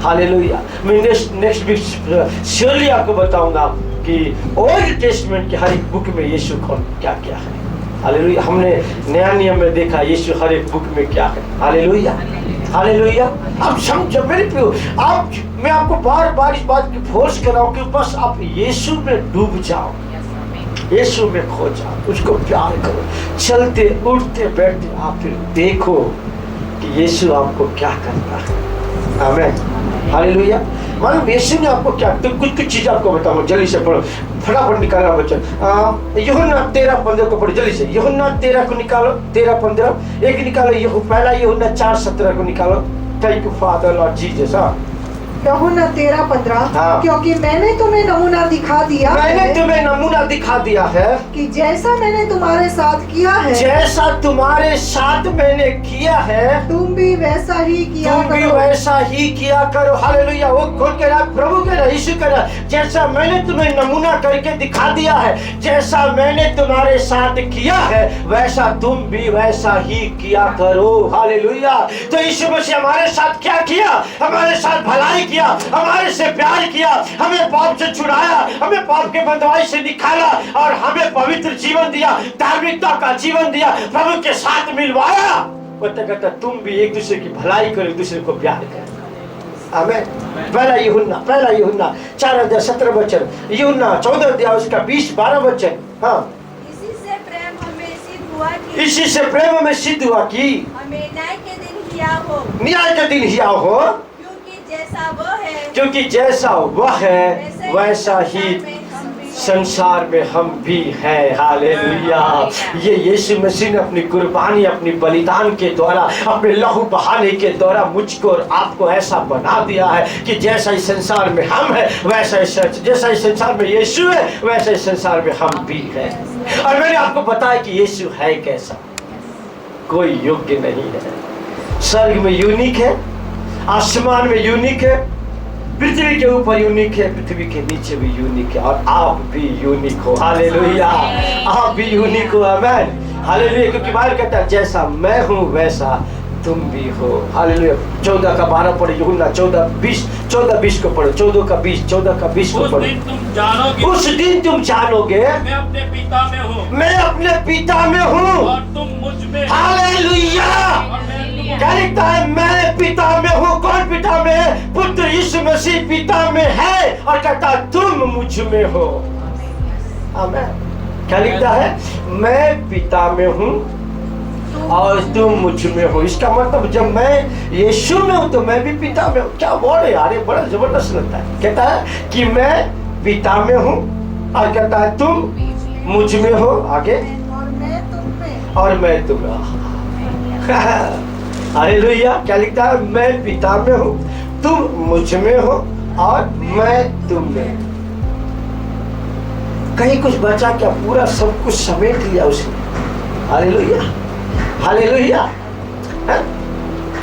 हालेलुया। मैं नेक्स्ट वीक श्योरली आपको बताऊंगा कि ओल्ड टेस्टमेंट के हर एक बुक में यीशु कौन क्या क्या है। हालेलुया। हमने नया नियम में देखा यीशु हर एक बुक में क्या है। हालेलुया। हालेलुया। आप समझो मेरे प्रियो, मैं आपको बार बार इस बात की फोर्स कर रहा हूँ कि बस आप यीशु में डूब जाओ, यीशु में खो जाओ, उसको प्यार करो। चलते उठते बैठते आप फिर देखो कि यीशु आपको क्या करता है। आमीन। हालेलुया। मालूम यीशु ने आपको क्या, तो कुछ चीज़ आपको बताऊँ, जल्दी से पढ़ो, फटाफट निकालना बच्चन। यूहन्ना 13:15 को पढ़ो जल्दी से। यूहन्ना 13 को निकालो, 13:15 एक निकालो। पहला यूहन्ना 4:17 को निकालो। Thank you father Lord Jesus. यूहन्ना 13:15। हाँ। क्योंकि मैंने तुम्हें नमूना दिखा दिया है कि जैसा मैंने तुम्हारे साथ किया है, जैसा तुम्हारे साथ मैंने किया है तुम भी वैसा ही किया करो। हालेलुया। वो कौन कह रहा है? प्रभु कह रहा है, यीशु कह रहा है, जैसा मैंने तुम्हें नमूना करके दिखा दिया है, जैसा मैंने तुम्हारे साथ किया है वैसा तुम भी वैसा ही किया करो। हालेलुया। तो यीशु मसीह हमारे साथ क्या किया? हमारे साथ भलाई किया, हमारे से प्यार किया, हमें पाप से छुड़ाया, हमें पाप के बंधुआई से निकाला और हमें पवित्र जीवन दिया, धार्मिकता का जीवन दिया, प्रभु के साथ मिलवाया। कहता तुम भी एक दूसरे की भलाई करो, एक दूसरे को प्यार करो। आमीन। पहला यूहन्ना 4:17 वचन, यूहन्ना 14 उसका 20-12 वचन। हाँ। इसी से प्रेम हमें सिद्ध हुआ कि हमें न्याय के दिन हिया हो, क्योंकि जैसा वह है वैसा ही संसार में हम भी हैं। हालेलुया। ये यीशु मसीह ने अपनी कुर्बानी, अपनी बलिदान के द्वारा, अपने लहू बहाने के द्वारा मुझको और आपको ऐसा बना दिया है कि जैसा इस संसार में हम हैं वैसा जैसा इस संसार में यीशु है वैसा इस संसार में हम भी हैं। और मैंने आपको बताया कि यीशु है कैसा, कोई योग्य नहीं है। स्वर्ग में यूनिक है, आसमान में यूनिक है, पृथ्वी के ऊपर यूनिक है, पृथ्वी के नीचे भी यूनिक है, और आप भी यूनिक हो। हालेलुया। आप भी यूनिक हो। आमीन। हालेलुया। क्योंकि बाइबल कहता है जैसा मैं हूँ वैसा तुम भी हो। हालेलुया। 14 का 12 पढ़ो, यूहन्ना 14:20 को पढ़ो, 14 का 20 को पढ़ो। उस दिन तुम जानोगे मैं अपने पिता में हूँ, मैं अपने पिता में हूँ और तुम मुझ में। हालेलुया। क्या लिखता है? मैं पिता में हूँ। कौन पिता में है? पुत्र यीशु मसीह पिता में है, और कहता है तुम मुझ में हो। आमीन। क्या लिखता है? मैं पिता में हूँ और तुम मुझ में हो। इसका मतलब जब मैं यीशु में हूँ तो मैं भी पिता में हूँ। क्या वर्ड है यार, ये बड़ा जबरदस्त लगता है। कहता है कि मैं पिता में हूँ, और कहता है तुम मुझ में हो। आगे और मैं तुम में। हालेलुया। क्या लिखता है? मैं पिता में हूँ, तुम मुझ में हो, और मैं तुम में। कहीं कुछ बचा क्या? पूरा सब कुछ समेट लिया उसने। हालेलुया। हालेलुया।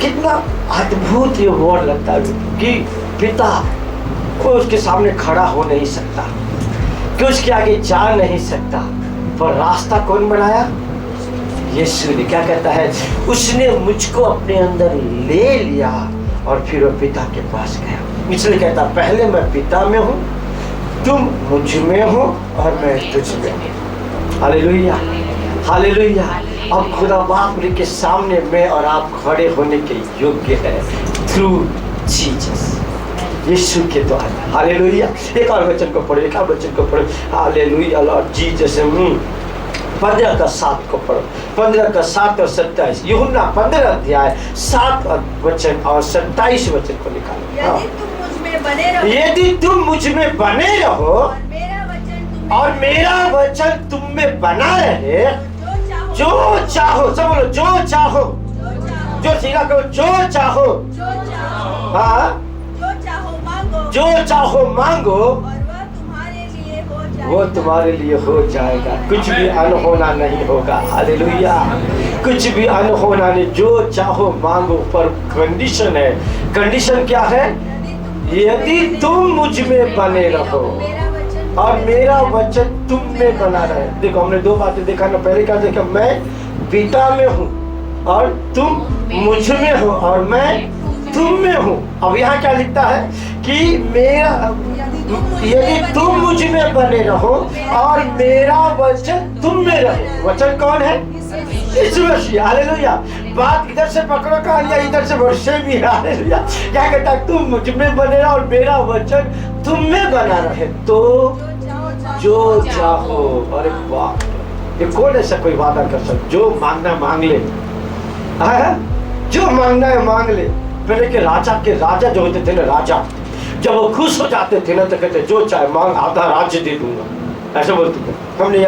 कितना अद्भुत ये वर्ड लगता है कि पिता कोई उसके सामने खड़ा हो नहीं सकता, कि उसके आगे जा नहीं सकता, पर रास्ता कौन बनाया? यीशु ने। क्या कहता है? उसने मुझको अपने अंदर ले लिया और फिर वो पिता के पास गया। इसलिए कहता पहले मैं पिता में हूँ, तुम मुझ में हो, और मैं तुझ में हूँ। हालेलुया। हालेलुया। अब खुदा बाप के सामने मैं और आप खड़े होने के योग्य है थ्रू जीसस, यीशु के द्वारा। हालेलुया। एक और वचन को पढ़ो, एक और वचन को पढ़ो। हालेलुया। Lord Jesus. 15 का 7 को पढ़ो, 15 का 7 और 27। यूहन्ना 15 अध्याय 7 वचन और 27 वचन को निकालो। यदि तुम मुझ में बने रहो और मेरा वचन तुम में बना रहे, जो चाहो, सब बोलो, जो चाहो, जो सीधा करो, जो चाहो, हाँ, जो चाहो मांगो, वो तुम्हारे लिए हो जाएगा। कुछ भी अनहोना नहीं होगा। हालेलुया। कुछ भी अनहोना नहीं। जो चाहो मांगो, पर कंडीशन है। कंडीशन क्या है? यदि तुम मुझ में बने रहो और मेरा वचन तुम में बना रहे। देखो हमने दो बातें देखा ना। पहले क्या देखा? मैं पिता में हूँ और तुम मुझ में हो, और मैं तुम में हूँ। अब यहाँ क्या लिखता है कि मेरा, यदि तुम मुझ में बने रहो और मेरा वचन तुम में रहे। वचन कौन है? यीशु मसीह। हालेलुया। बात इधर से पकड़ो का या इधर से वर्षे भी। हालेलुया। क्या कहता है? तुम मुझ में बने रहो और मेरा वचन तुम में बना रहे, तो जो चाहो। अरे वाह, ये कौन ऐसा कोई वादा कर सकता? जो मांगना मांग ले। जो मांगना है मांग ले। पहले के राजा जो होते थे ना, राजा जब वो खुश हो जाते थे ना तो कहते जो चाहे मांग, आधा राज्य दे दूंगा, ऐसे बोलते थे। हमने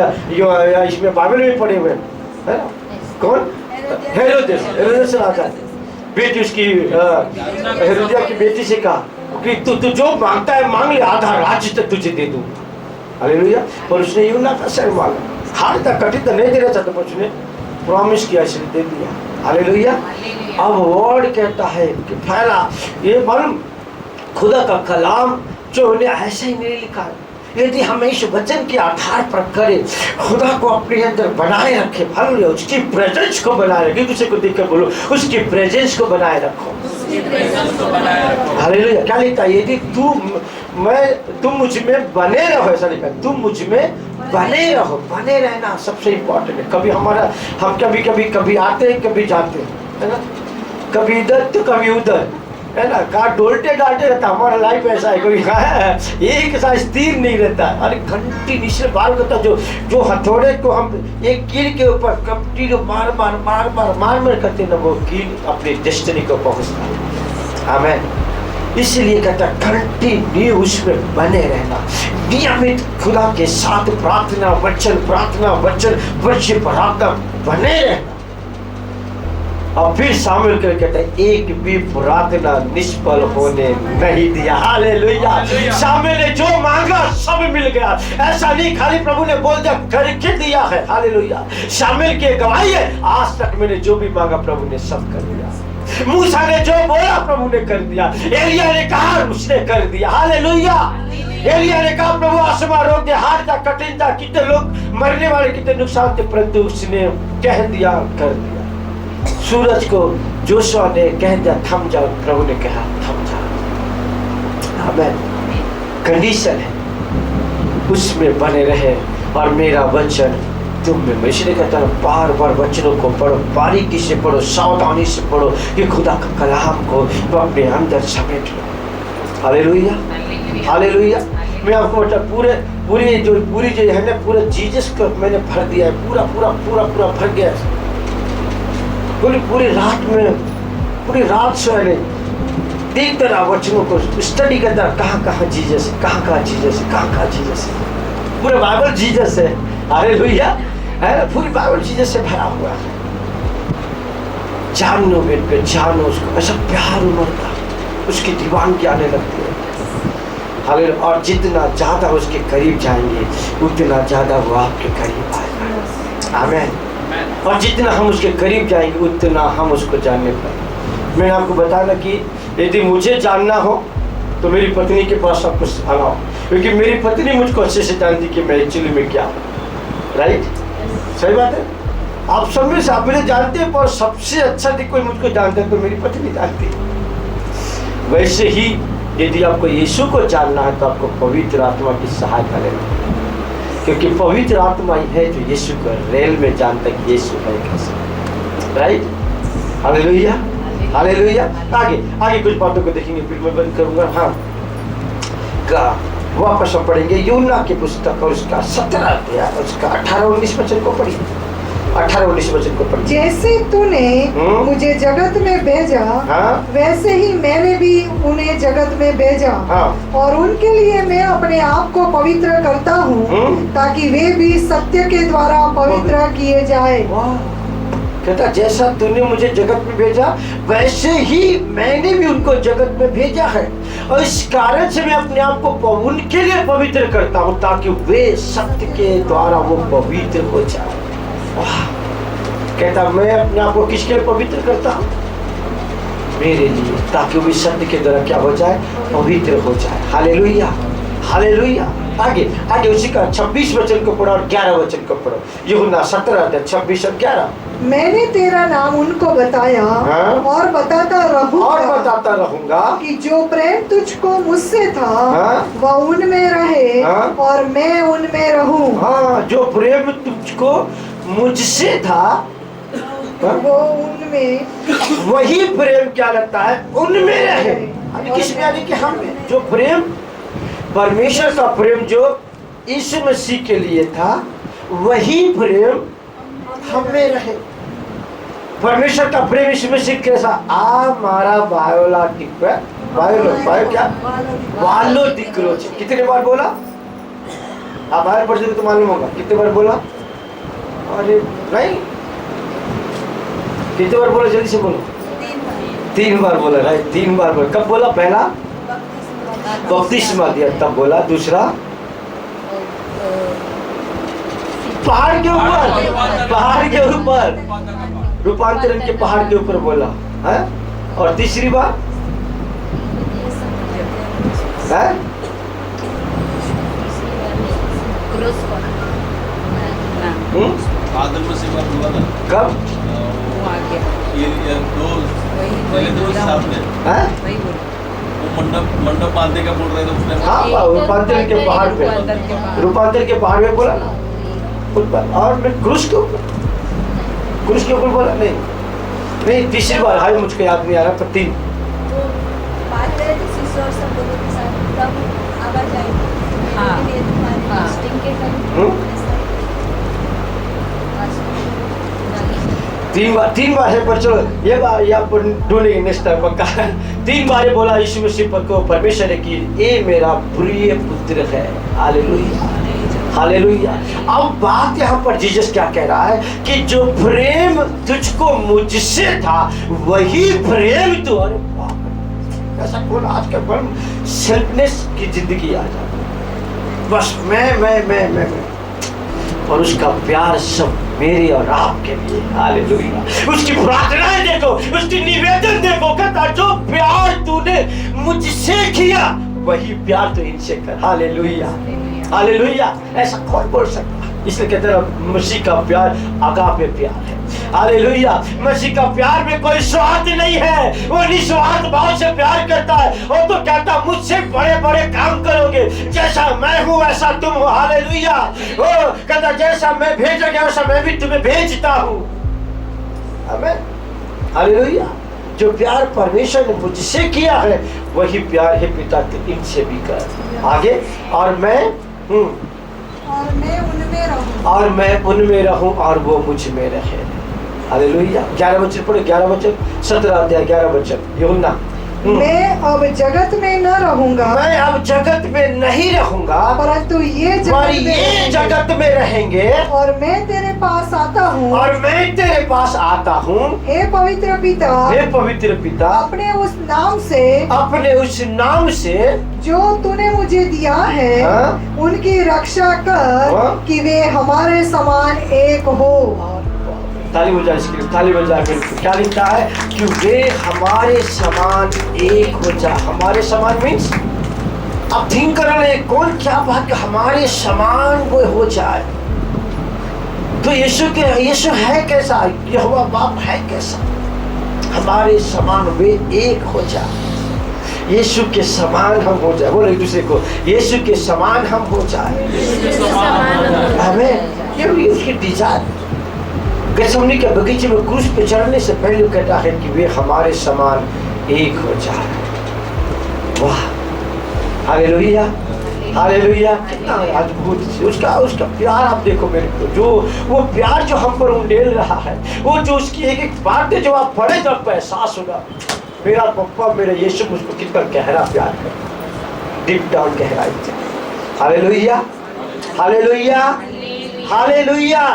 इसमें बाइबल में पढ़े हुए है ना। कौन? हेरोदेस राजा। बेटी उसकी हेरोदिया की बेटी से कहा कि तू जो मांगता है मांग ले, आधा राज्य तक तुझे दे दूंगा। हालेलुया। पर उसने यूहन्ना का सर मांगा। हार्ड था, कठिन था, नहीं देना चाहता, पर उसने प्रॉमिस किया, इसने दे दिया। हालेलुया। अब वर्ड कहता है कि फैला, ये मालूम खुदा का कलाम जो उन्हें ऐसे ही नहीं लिखा। यदि हम इस वचन के आधार पर करें, खुदा को अपने अंदर बनाए रखे, हालेलुया, उसकी प्रेजेंस को बनाए रखे। दूसरे को देखकर बोलो, उसकी प्रेजेंस को बनाए रखो। हालेलुया। क्या लिखा? यदि तुम मुझ में बने रहो, ऐसा लिखा। तुम मुझ में बने रहो। बने रहना सबसे इम्पोर्टेंट है। कभी हम कभी आते हैं, कभी जाते हैं, है ना। कभी इधर तो कभी उधर, है ना। कहा डोलते डालते रहता। हमारा लाइफ ऐसा है, कभी एक साथ स्थिर नहीं रहता। अरे घंटी नीचे बाल करता, जो हथौड़े को हम एक कील के ऊपर कंटिन्यू मार करते ना, वो कील अपनी डेस्टिनी को पहुंचता है। आमीन। इसलिए कहता कंटिन्यू उसमें बने रहना, नियमित खुदा के साथ प्रार्थना वचन प्रार्थना बने रहना। और फिर शामिल कर कहता है एक भी प्रार्थना निष्फल होने नहीं दिया। हालेलुया। शामिल ने जो मांगा सब मिल गया। ऐसा नहीं खाली प्रभु ने बोल दिया करके दिया है। हालेलुया। शामिल की गवाही है, आज तक मैंने जो भी मांगा प्रभु ने सब कर दिया। मूसा ने जो बोला प्रभु ने कर दिया। एलिया ने कहा उसने कर दिया। हालेलुया। एलिया ने कहा प्रभु आसमान रोक दे, हाथ था कठिन था, कितने लोग मरने वाले, कितने नुकसान थे, परंतु उसने कह दिया कर दिया। सूरज को जोशुआ ने कह दिया थम जाओ, प्रभु ने कहा थम जाओ। आमीन। कंडीशन है उसमें बने रहे और मेरा वचन तुम में। मैं इसलिए कहता हूँ बार बार वचनों को पढ़ो, बारीकी से पढ़ो, सावधानी से पढ़ो कि खुदा का कलाम को तो अपने अंदर समेट लो। हालेलुया। हालेलुया। मैं आपको मतलब पूरी जो है ना पूरा जीसस को मैंने भर दिया है, पूरा भर गया है। पूरी रात में पूरी रात सोया नहीं, देखता रहा वचनों को, स्टडी करता रहा कहाँ जीसस है, कहाँ जीसस है, कहाँ जीसस है। पूरा बाइबल जीसस है। हालेलुया। है ना, पूरी बाइबल जीसस से भरा हुआ है। जानो बेटे, जानो उसको, ऐसा प्यार उमड़ता, उसकी दीवानगी आने लगती है। हालेलुया। और जितना ज्यादा उसके करीब जाएंगे उतना ज्यादा वो आपके करीब आएगा। आमीन। और जितना हम उसके करीब जाएंगे उतना हम उसको जानने पाएंगे। मैंने आपको बताया कि यदि मुझे जानना हो तो मेरी पत्नी के पास सब कुछ आना, क्योंकि मेरी पत्नी मुझको अच्छे से जानती कि मैं एक्चुअली में क्या हूँ। राइट, सही बात है। आप सब में से आप मुझे जानते हैं, पर सबसे अच्छा यदि कोई मुझको जानता है तो मेरी पत्नी जानती है। वैसे ही यदि आपको यीशु को जानना है तो आपको पवित्र आत्मा की सहायता लेना, क्योंकि पवित्र आत्मा ही है जो यीशु को रेल में जानता है कि यीशु है कैसे। राइट। हालेलुया। हालेलुया। आगे कुछ बातों को देखेंगे, फिर मैं बंद करूंगा। हाँ, वापस हम पढ़ेंगे यूना की पुस्तक और उसका 17 अध्याय, उसका 18-19 वचन को पढ़िए। 18-19 वचन को पढ़िए। जैसे तूने मुझे जगत में भेजा, वैसे ही मैंने भी उन्हें जगत में भेजा, और उनके लिए मैं अपने आप को पवित्र करता हूँ ताकि वे भी सत्य के द्वारा पवित्र किए जाए। कहता जैसा तूने मुझे जगत में भेजा वैसे ही मैंने भी उनको जगत में भेजा है, और इस कारण से मैं अपने आप को उनके लिए पवित्र करता हूँ ताकि वे सत्य के द्वारा वो पवित्र हो जाए। कहता मैं अपने आप को किसके लिए पवित्र करता हूँ? मेरे लिए, ताकि वो सत्य के द्वारा क्या हो जाए? पवित्र हो जाए। हालेलुया। हालेलुया। आगे उसी का 26 वचन को पढ़ो और 11 वचन को पढ़ो। यूहन्ना 17 26 और 11। मैंने तेरा नाम उनको बताया और बताता रहूंगा कि जो प्रेम तुझको मुझसे था वह उनमें रहे और मैं उनमें रहूं। जो प्रेम तुझको मुझसे था वो उनमें, वही प्रेम क्या लगता है? उनमें रहे। किसमें? यानी कि हम जो प्रेम, परमेश्वर का प्रेम जो यीशु मसीह के लिए था वही प्रेम हमें रहे। परमेश्वर का प्रेम यीशु मसीह कैसा? मारा बायोला टिक्का बायो क्या वालो दिक्रो। कितने बार बोला? आप बाहर पढ़ते तो मालूम होगा कितने बार बोला। अरे नहीं, कितने बार बोला? जल्दी से बोलो। 3 बार बोला। राइट, 3 बार बोला। कब बोला? पहला बपतिस्मा दिया, तब बोला। दूसरा पहाड़ के ऊपर रूपांतरण के पहाड़ के ऊपर बोला है। और तीसरी बार है कब? मंडप बांधने का बोल रहे थे उसने। रूपांतरण के पहाड़ पे, रूपांतरण के पहाड़ में बोला ना। और मैं क्रूस के ऊपर बोला नहीं, तीसरी बार हाई मुझको याद नहीं आ रहा, पर 3 तीन बार है, पर चलो ये बार यहाँ पर ढूंढेंगे नेक्स्ट टाइम पक्का। 3 बार ये बोला यीशु मसीह पर को परमेश्वर ने कि ये मेरा प्रिय पुत्र है। Hallelujah, hallelujah. अब बात यहाँ पर जीसस क्या कह रहा है कि जो प्रेम तुझको मुझसे था वही प्रेम तू। अरे बाप, ऐसा कौन आज के पर सेल्फनेस की जिंदगी आ जाती, बस मैं और उसका प्यार सब मेरे और आपके लिए। हालेलुया। उसकी प्रार्थनाएं देखो, उसकी निवेदन देखो, कहता जो प्यार तूने मुझसे किया वही प्यार तो इनसे कर। Hallelujah, hallelujah. ऐसा कौन बोल सकता? इसलिए कहते हैं मसीह का प्यार अगापे प्यार है। हालेलुया। मसीह का प्यार में कोई स्वार्थ नहीं है, वो निस्वार्थ भाव से प्यार करता है। वो तो कहता मुझसे बड़े बड़े काम करोगे, जैसा मैं हूँ वैसा तुम हो। हालेलुया। वो कहता जैसा मैं भेजा गया वैसा मैं भी तुम्हें भेजता हूँ। आमीन, हालेलुया। जो प्यार परमेश्वर ने मुझसे किया है वही प्यार है पिता के इनसे भी कर। आगे, और मैं उनमें रहूं और वो मुझ में रहे। हालेलुया। 11 वचन पढ़ो, 11 वचन 17 अध्याय 11 वचन। यूहन्ना, मैं अब जगत में न रहूंगा, मैं अब जगत में नहीं रहूंगा, परंतु ये जगत में रहेंगे, और मैं तेरे पास आता हूँ, और मैं तेरे पास आता हूँ। हे पवित्र पिता, हे पवित्र पिता, अपने उस नाम से जो तूने मुझे दिया है, हाँ? उनकी रक्षा कर, हाँ? कि वे हमारे समान एक हो। ताली बजा इसके लिए, ताली बजा के। क्या लिखता है कि वे हमारे समान एक हो जाए। हमारे समान मीन्स अब थिंक कर रहे हैं कौन क्या बात कि हमारे समान वो हो जाए। तो यीशु है कैसा, यहोवा बाप है कैसा, हमारे समान वे एक हो जाए। यीशु के समान हम हो जाए। बोलो एक दूसरे को, यीशु के समान हम हो जाए। हमें ये उसकी डिजायर। गैसमनी के बगीचे में क्रूस पे चढ़ने से पहले कहता है कि वे हमारे समान एक हो जाए। वाह, हालेलुया, हालेलुया। कितना अद्भुत उसका प्यार आप देखो मेरे को, जो वो प्यार जो हम पर उंडेल रहा है, वो जो उसकी एक एक बातें जो आप पढ़े तो आपको एहसास होगा मेरा पप्पा मेरा यीशु मुझको कितना गहरा प्यार है, डीप डाउन गहराई से। Hallelujah, hallelujah, hallelujah.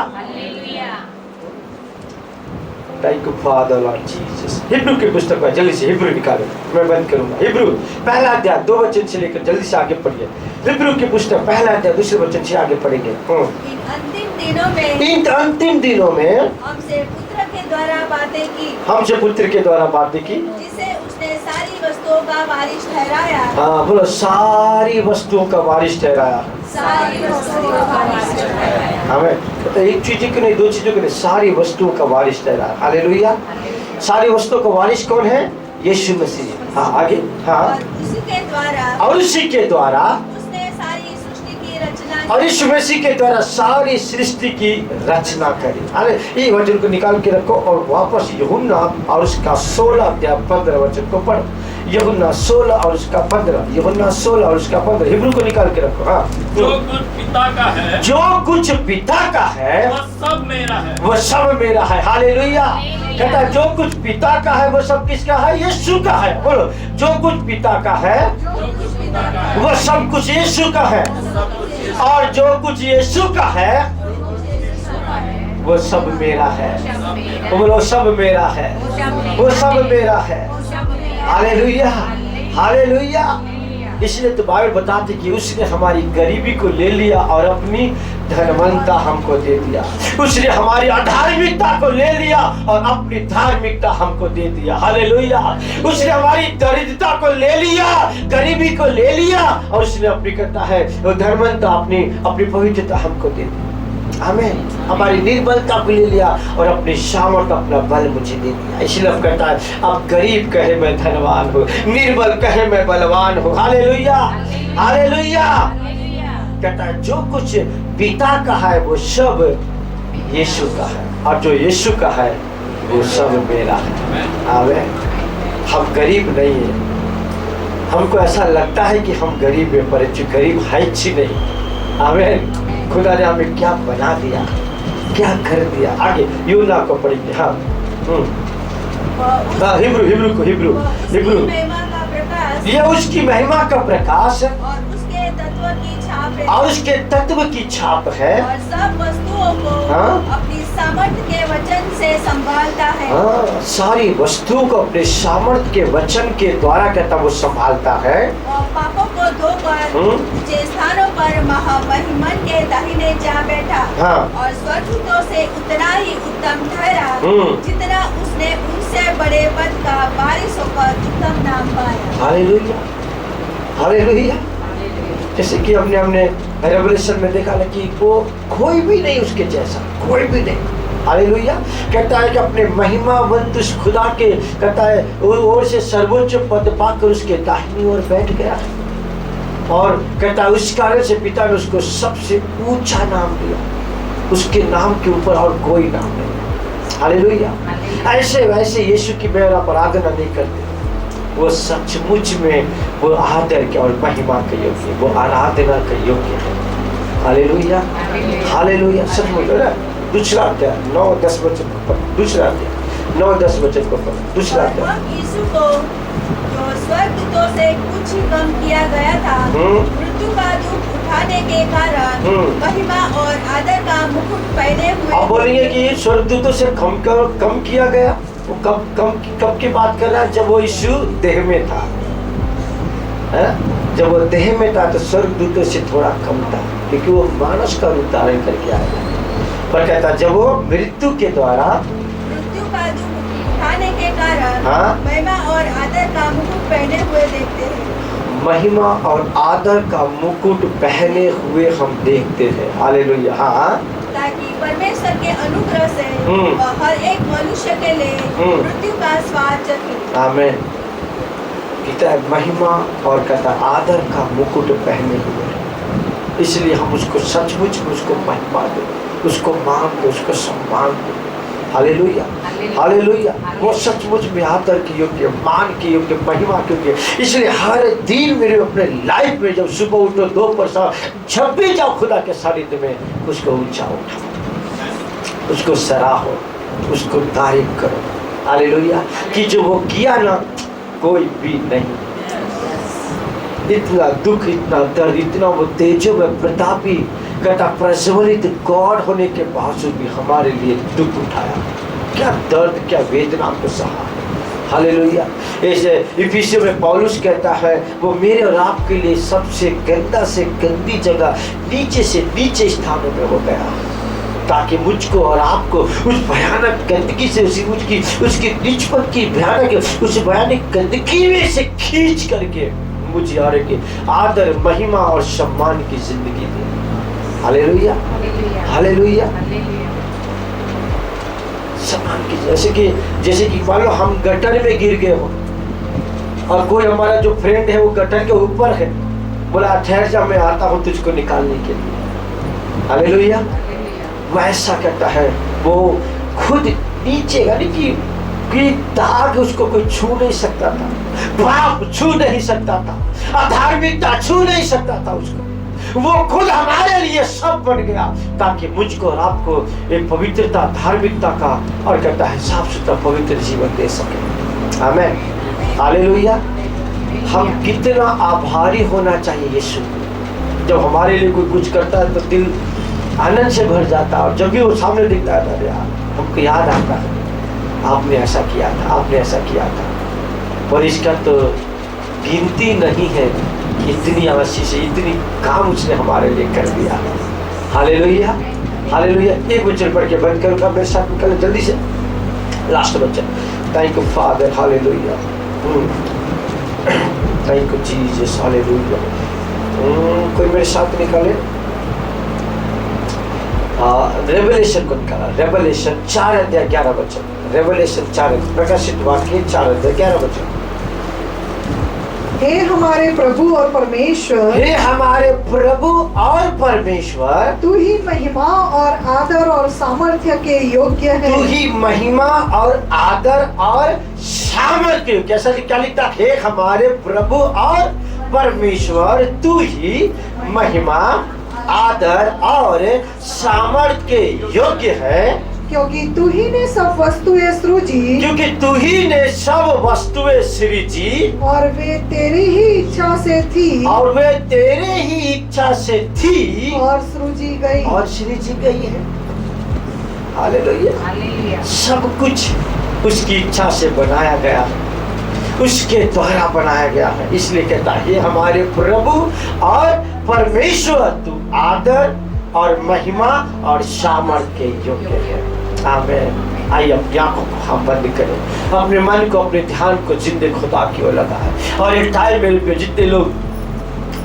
Thank you Father Lord Jesus। Hebrew की पुस्तक है, जल्दी से हिब्रू निकालो, मैं बंद करूंगा। हिब्रू पहला अध्याय 2 वचन से लेकर जल्दी से आगे पढ़िए। हिब्रू की पुस्तक पहला अध्याय 2 वचन से आगे पढ़ेंगे। इन अंतिम दिनों में हमसे पुत्र के द्वारा बातें की, जिसे उसने सारी वस्तुओं का वारिस ठहराया। हाँ बोलो, सारी वस्तुओं का वारिस ठहराया। हमें तो एक चीज की नहीं, 2 चीजों की नहीं, सारी वस्तुओं का वारिस ठहराया। हालेलुया। सारी वस्तुओं का वारिस कौन है? यीशु मसीह। हाँ आगे। हाँ, और उसी के द्वारा उसने सारी सृष्टि की रचना, और यीशु मसीह के द्वारा सारी सृष्टि की रचना करी। अरे ये वचन को निकाल के रखो और वापस यूहन्ना और उसका 16 अध्याय 15 वचन को पढ़ो। यूहन्ना 16 और उसका 15, यूहन्ना 16 और उसका 15। हिब्रू को निकाल के रखो। हाँ, जो कुछ पिता का है, जो कुछ पिता का है वह सब मेरा है, वो सब मेरा है। हालेलुया। कहता जो कुछ पिता का है वो सब किसका है? यीशु का है। बोलो, जो कुछ पिता का है वो सब कुछ यीशु का है, और जो कुछ यीशु का है वो सब मेरा है। बोलो, सब मेरा है, वो सब मेरा है। Hallelujah, hallelujah. इसलिए तो बाइबल बताती कि उसने हमारी गरीबी को ले लिया और अपनी धनवंता हमको दे दिया। उसने हमारी अधार्मिकता को ले लिया और अपनी धार्मिकता हमको दे दिया। हालेलुया। उसने हमारी दरिद्रता को ले लिया, गरीबी को ले लिया, और उसने अपनी करता है वो धनवंता अपनी पवित्रता हमको दे दी। हमें हमारी निर्बलता को ले लिया और अपनी सामर्थ अपना बल मुझे दे दिया। इसलिए अब कहता है अब गरीब कहे मैं धनवान हूँ, निर्बल कहे मैं बलवान हूँ। Hallelujah, hallelujah. कहता है जो कुछ पिता का है वो सब यीशु का है, और जो यीशु का है वो सब मेरा है। आमीन। हम गरीब नहीं है, हमको ऐसा लगता है कि हम गरीब है, पर गरीब है ही नहीं। आमीन। खुदा ने हमें क्या बना दिया, क्या कर दिया। आगे यूना को पढ़ेंगे। हाँ हिब्रू महिमा का प्रकाश ये उसकी महिमा का प्रकाश है और उसके तत्व की छाप है और उसके तत्व की छाप है। और सब वस्तुओं को हाँ? अपनी सामर्थ्य के वचन से संभालता है। हाँ, सारी वस्तुओं को अपने सामर्थ्य के वचन के द्वारा कहता वो संभालता है। और पापों को धोकर ऊंचे स्थानों पर महामहिमन के दाहिने जा बैठा। हाँ। और स्वर्गदूतों से उतना ही उत्तम ठहरा जितना उसने उनसे बड़े पद का वारिस होकर उत्तम नाम पाया। Hallelujah hallelujah. जैसे कि हमने रेवलेशन में देखा ना कि वो कोई भी नहीं उसके जैसा, कोई भी नहीं। हालेलुया। कहता है कि अपने महिमावंत उस खुदा के कहता है ओर से सर्वोच्च पद पाकर उसके दाहिनी ओर बैठ गया और कहता है उस कारण से पिता ने उसको सबसे ऊंचा नाम दिया, उसके नाम के ऊपर और कोई नाम नहीं। हालेलुया। ऐसे वैसे यीशु की मैं आराधना नहीं करते, वो सचमुच में वो आदर के और महिमा के योग्य, वो आराधना के योग्य है। Hallelujah hallelujah. सचमुच है। दूसरा अध्याय 9-10 वचन को पढ़। दूसरा अध्याय 9-10 वचन को पढ़। दूसरा अध्याय यीशु को जो स्वर्गदूतों से कुछ ही कम किया गया था, मृत्यु का दुख उठाने के कारण महिमा और आदर का मुकुट पहने हुए। आप बोलेंगे कि स्वर्गदूतों से कम किया गया। वो कब की बात कर रहा है? जब वो यीशु देह में था, है? जब वो देह में था तो स्वर्गदूतों से थोड़ा कम था, क्योंकि वो मानस का रूप धारण करके आया। पर कहता जब वो मृत्यु के द्वारा मृत्यु का दुख उठाने के कारण हाँ? महिमा और आदर का मुकुट पहने हुए देखते हैं। महिमा और आदर का मुकुट पहने हुए हम देखते हैं। हालेलुया। हाँ, ताकि परमेश्वर के अनुग्रह से वह हर एक मनुष्य के लिए मृत्यु का स्वाद चखे। आमीन। कहता है महिमा और कहता आदर का मुकुट पहने हुए, इसलिए हम उसको सचमुच में उसको महिमा दें, उसको मान दें, उसको सम्मान दें। Hallelujah hallelujah. वो सचमुच में आदर के योग्य, मान के योग्य, महिमा के योग्य। इसलिए हर दिन मेरे अपने लाइफ में जब सुबह उठो, दोपहर शाम जब भी जाओ खुदा के सानिध्य में उसको ऊंचा उठाओ, उसको सराहो, उसको तारीफ करो। हालेलुया। कि जो वो किया ना कोई भी नहीं, इतना दुख, इतना दर्द, इतना वो तेजो में प्रतापी कहता प्रज्वलित गॉड होने के बावजूद भी हमारे लिए दुख उठाया। क्या दर्द, क्या वेदना को सहा। हालेलुया। ऐसे इफिसियों में पौलुस कहता है वो मेरे और आपके लिए सबसे गंदा से गंदी जगह, नीचे से नीचे स्थानों में हो गया, ताकि मुझको और आपको उस भयानक गंदगी से, उसकी निचपन की भयानक, उस भयानक गंदगी में से खींच करके मुझे आदर, महिमा और सम्मान की जिंदगी दी। Hallelujah hallelujah. सम्मान की, जैसे कि मान लो हम गटर में गिर गए हो और कोई हमारा जो फ्रेंड है वो गटर के ऊपर है, बोला ठहर जा मैं आता हूँ तुझको निकालने के लिए। हालेलुया। वैसा कहता है वो खुद नीचे, यानी कि दाग उसको कोई छू नहीं सकता था, पाप छू नहीं सकता था, अधार्मिकता छू नहीं सकता था उसको। वो खुद हमारे लिए सब बन गया ताकि मुझको और आपको एक पवित्रता, धार्मिकता का और कहता है साफ सुथरा पवित्र जीवन दे सके। आमीन हालेलुया। हम कितना आभारी होना चाहिए यीशु। जब हमारे लिए कोई कुछ करता है तो दिल आनंद से भर जाता है, और जब भी वो सामने दिखता है तो यार हमको याद आता है आपने ऐसा किया था, आपने ऐसा किया था। और इसका तो गिनती नहीं है, इतनी आशीष, इतनी काम उसने हमारे लिए कर दिया। Hallelujah hallelujah. एक वचन पढ़ के बंद करूँगा, मेरे साथ निकल जल्दी से लास्ट वचन। Thank you father. Hallelujah. Thank you Jesus. Hallelujah. कोई मेरे साथ निकाले रेवलेशन को निकाला। रेवलेशन 4:11 वचन। रेवलेशन 4, प्रकाशित वाक्य 4:11 वचन। हे हमारे प्रभु और परमेश्वर, हे हमारे प्रभु और परमेश्वर, तू ही महिमा और आदर और सामर्थ्य के योग्य है। तू ही महिमा और आदर और सामर्थ्य। कैसा क्या लिखता? हे हमारे प्रभु और परमेश्वर, तू ही महिमा आदर और सामर्थ के योग्य है, क्योंकि तू ही ने सब वस्तुएं सृजी क्योंकि तू ही ने सब वस्तुएं सृजी और वे तेरी ही इच्छा से थी और वे तेरे ही इच्छा से थी और सृजी गई। और सृजी गई है। हालेलुया। सब कुछ उसकी इच्छा से बनाया गया है, उसके द्वारा बनाया गया है। इसलिए कहता है ये हमारे प्रभु और परमेश्वर, तू आदर और महिमा और सामर्थ के योग्य है। आमीन। आइए अपनी आंखों को हम बंद करें, अपने मन को, अपने ध्यान को जिंदे खुदा की ओर लगाएं। और एक टाइम मेरे पे जितने लोग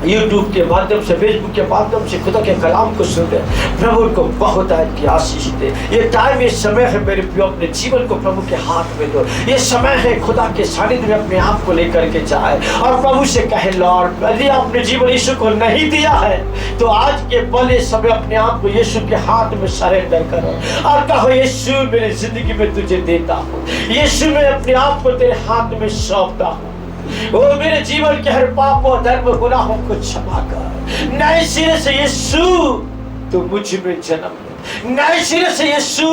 यूट्यूब के माध्यम से, फेसबुक के माध्यम से खुदा के कलाम को सुन रहे, प्रभु को बहुत की आशीष दे। ये टाइम, ये समय है मेरे प्रियो, अपने जीवन को प्रभु के हाथ में दो। ये समय है खुदा के सानिध्य में अपने आप को लेकर के जाए और प्रभु से कहे, लॉर्ड यदि आपने जीवन यीशु को नहीं दिया है तो आज के पल ये समय अपने आप को यीशु के हाथ में सरेंडर करो और कहो, यीशु मेरी जिंदगी में तुझे देता हूँ, यीशु मैं अपने आप को तेरे हाथ में सौंपता हूँ। ओ मेरे जीवन के हर पाप और धर्म गुनाहों को क्षमा कर। नए सिरे से यीशु तू मुझ में जन्म ले, नए सिरे से यीशु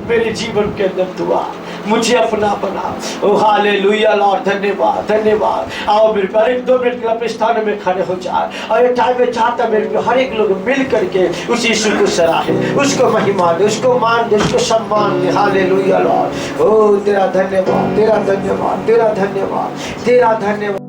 मेरे जीवन के अंदर दुआ मुझे अपना बना। ओ हालेलुया लॉर्ड, धन्यवाद धन्यवाद। आओ मेरे पर 1-2 मिनट के अपने स्थान में खड़े हो जाए और ये टाइम में चाहता मेरे हर एक लोग मिल करके उस यीशु को सराहे, उसको महिमा दे, उसको मान दे, उसको सम्मान दे। Hallelujah Lord. ओ तेरा धन्यवाद, तेरा धन्यवाद, तेरा धन्यवाद, तेरा धन्यवाद।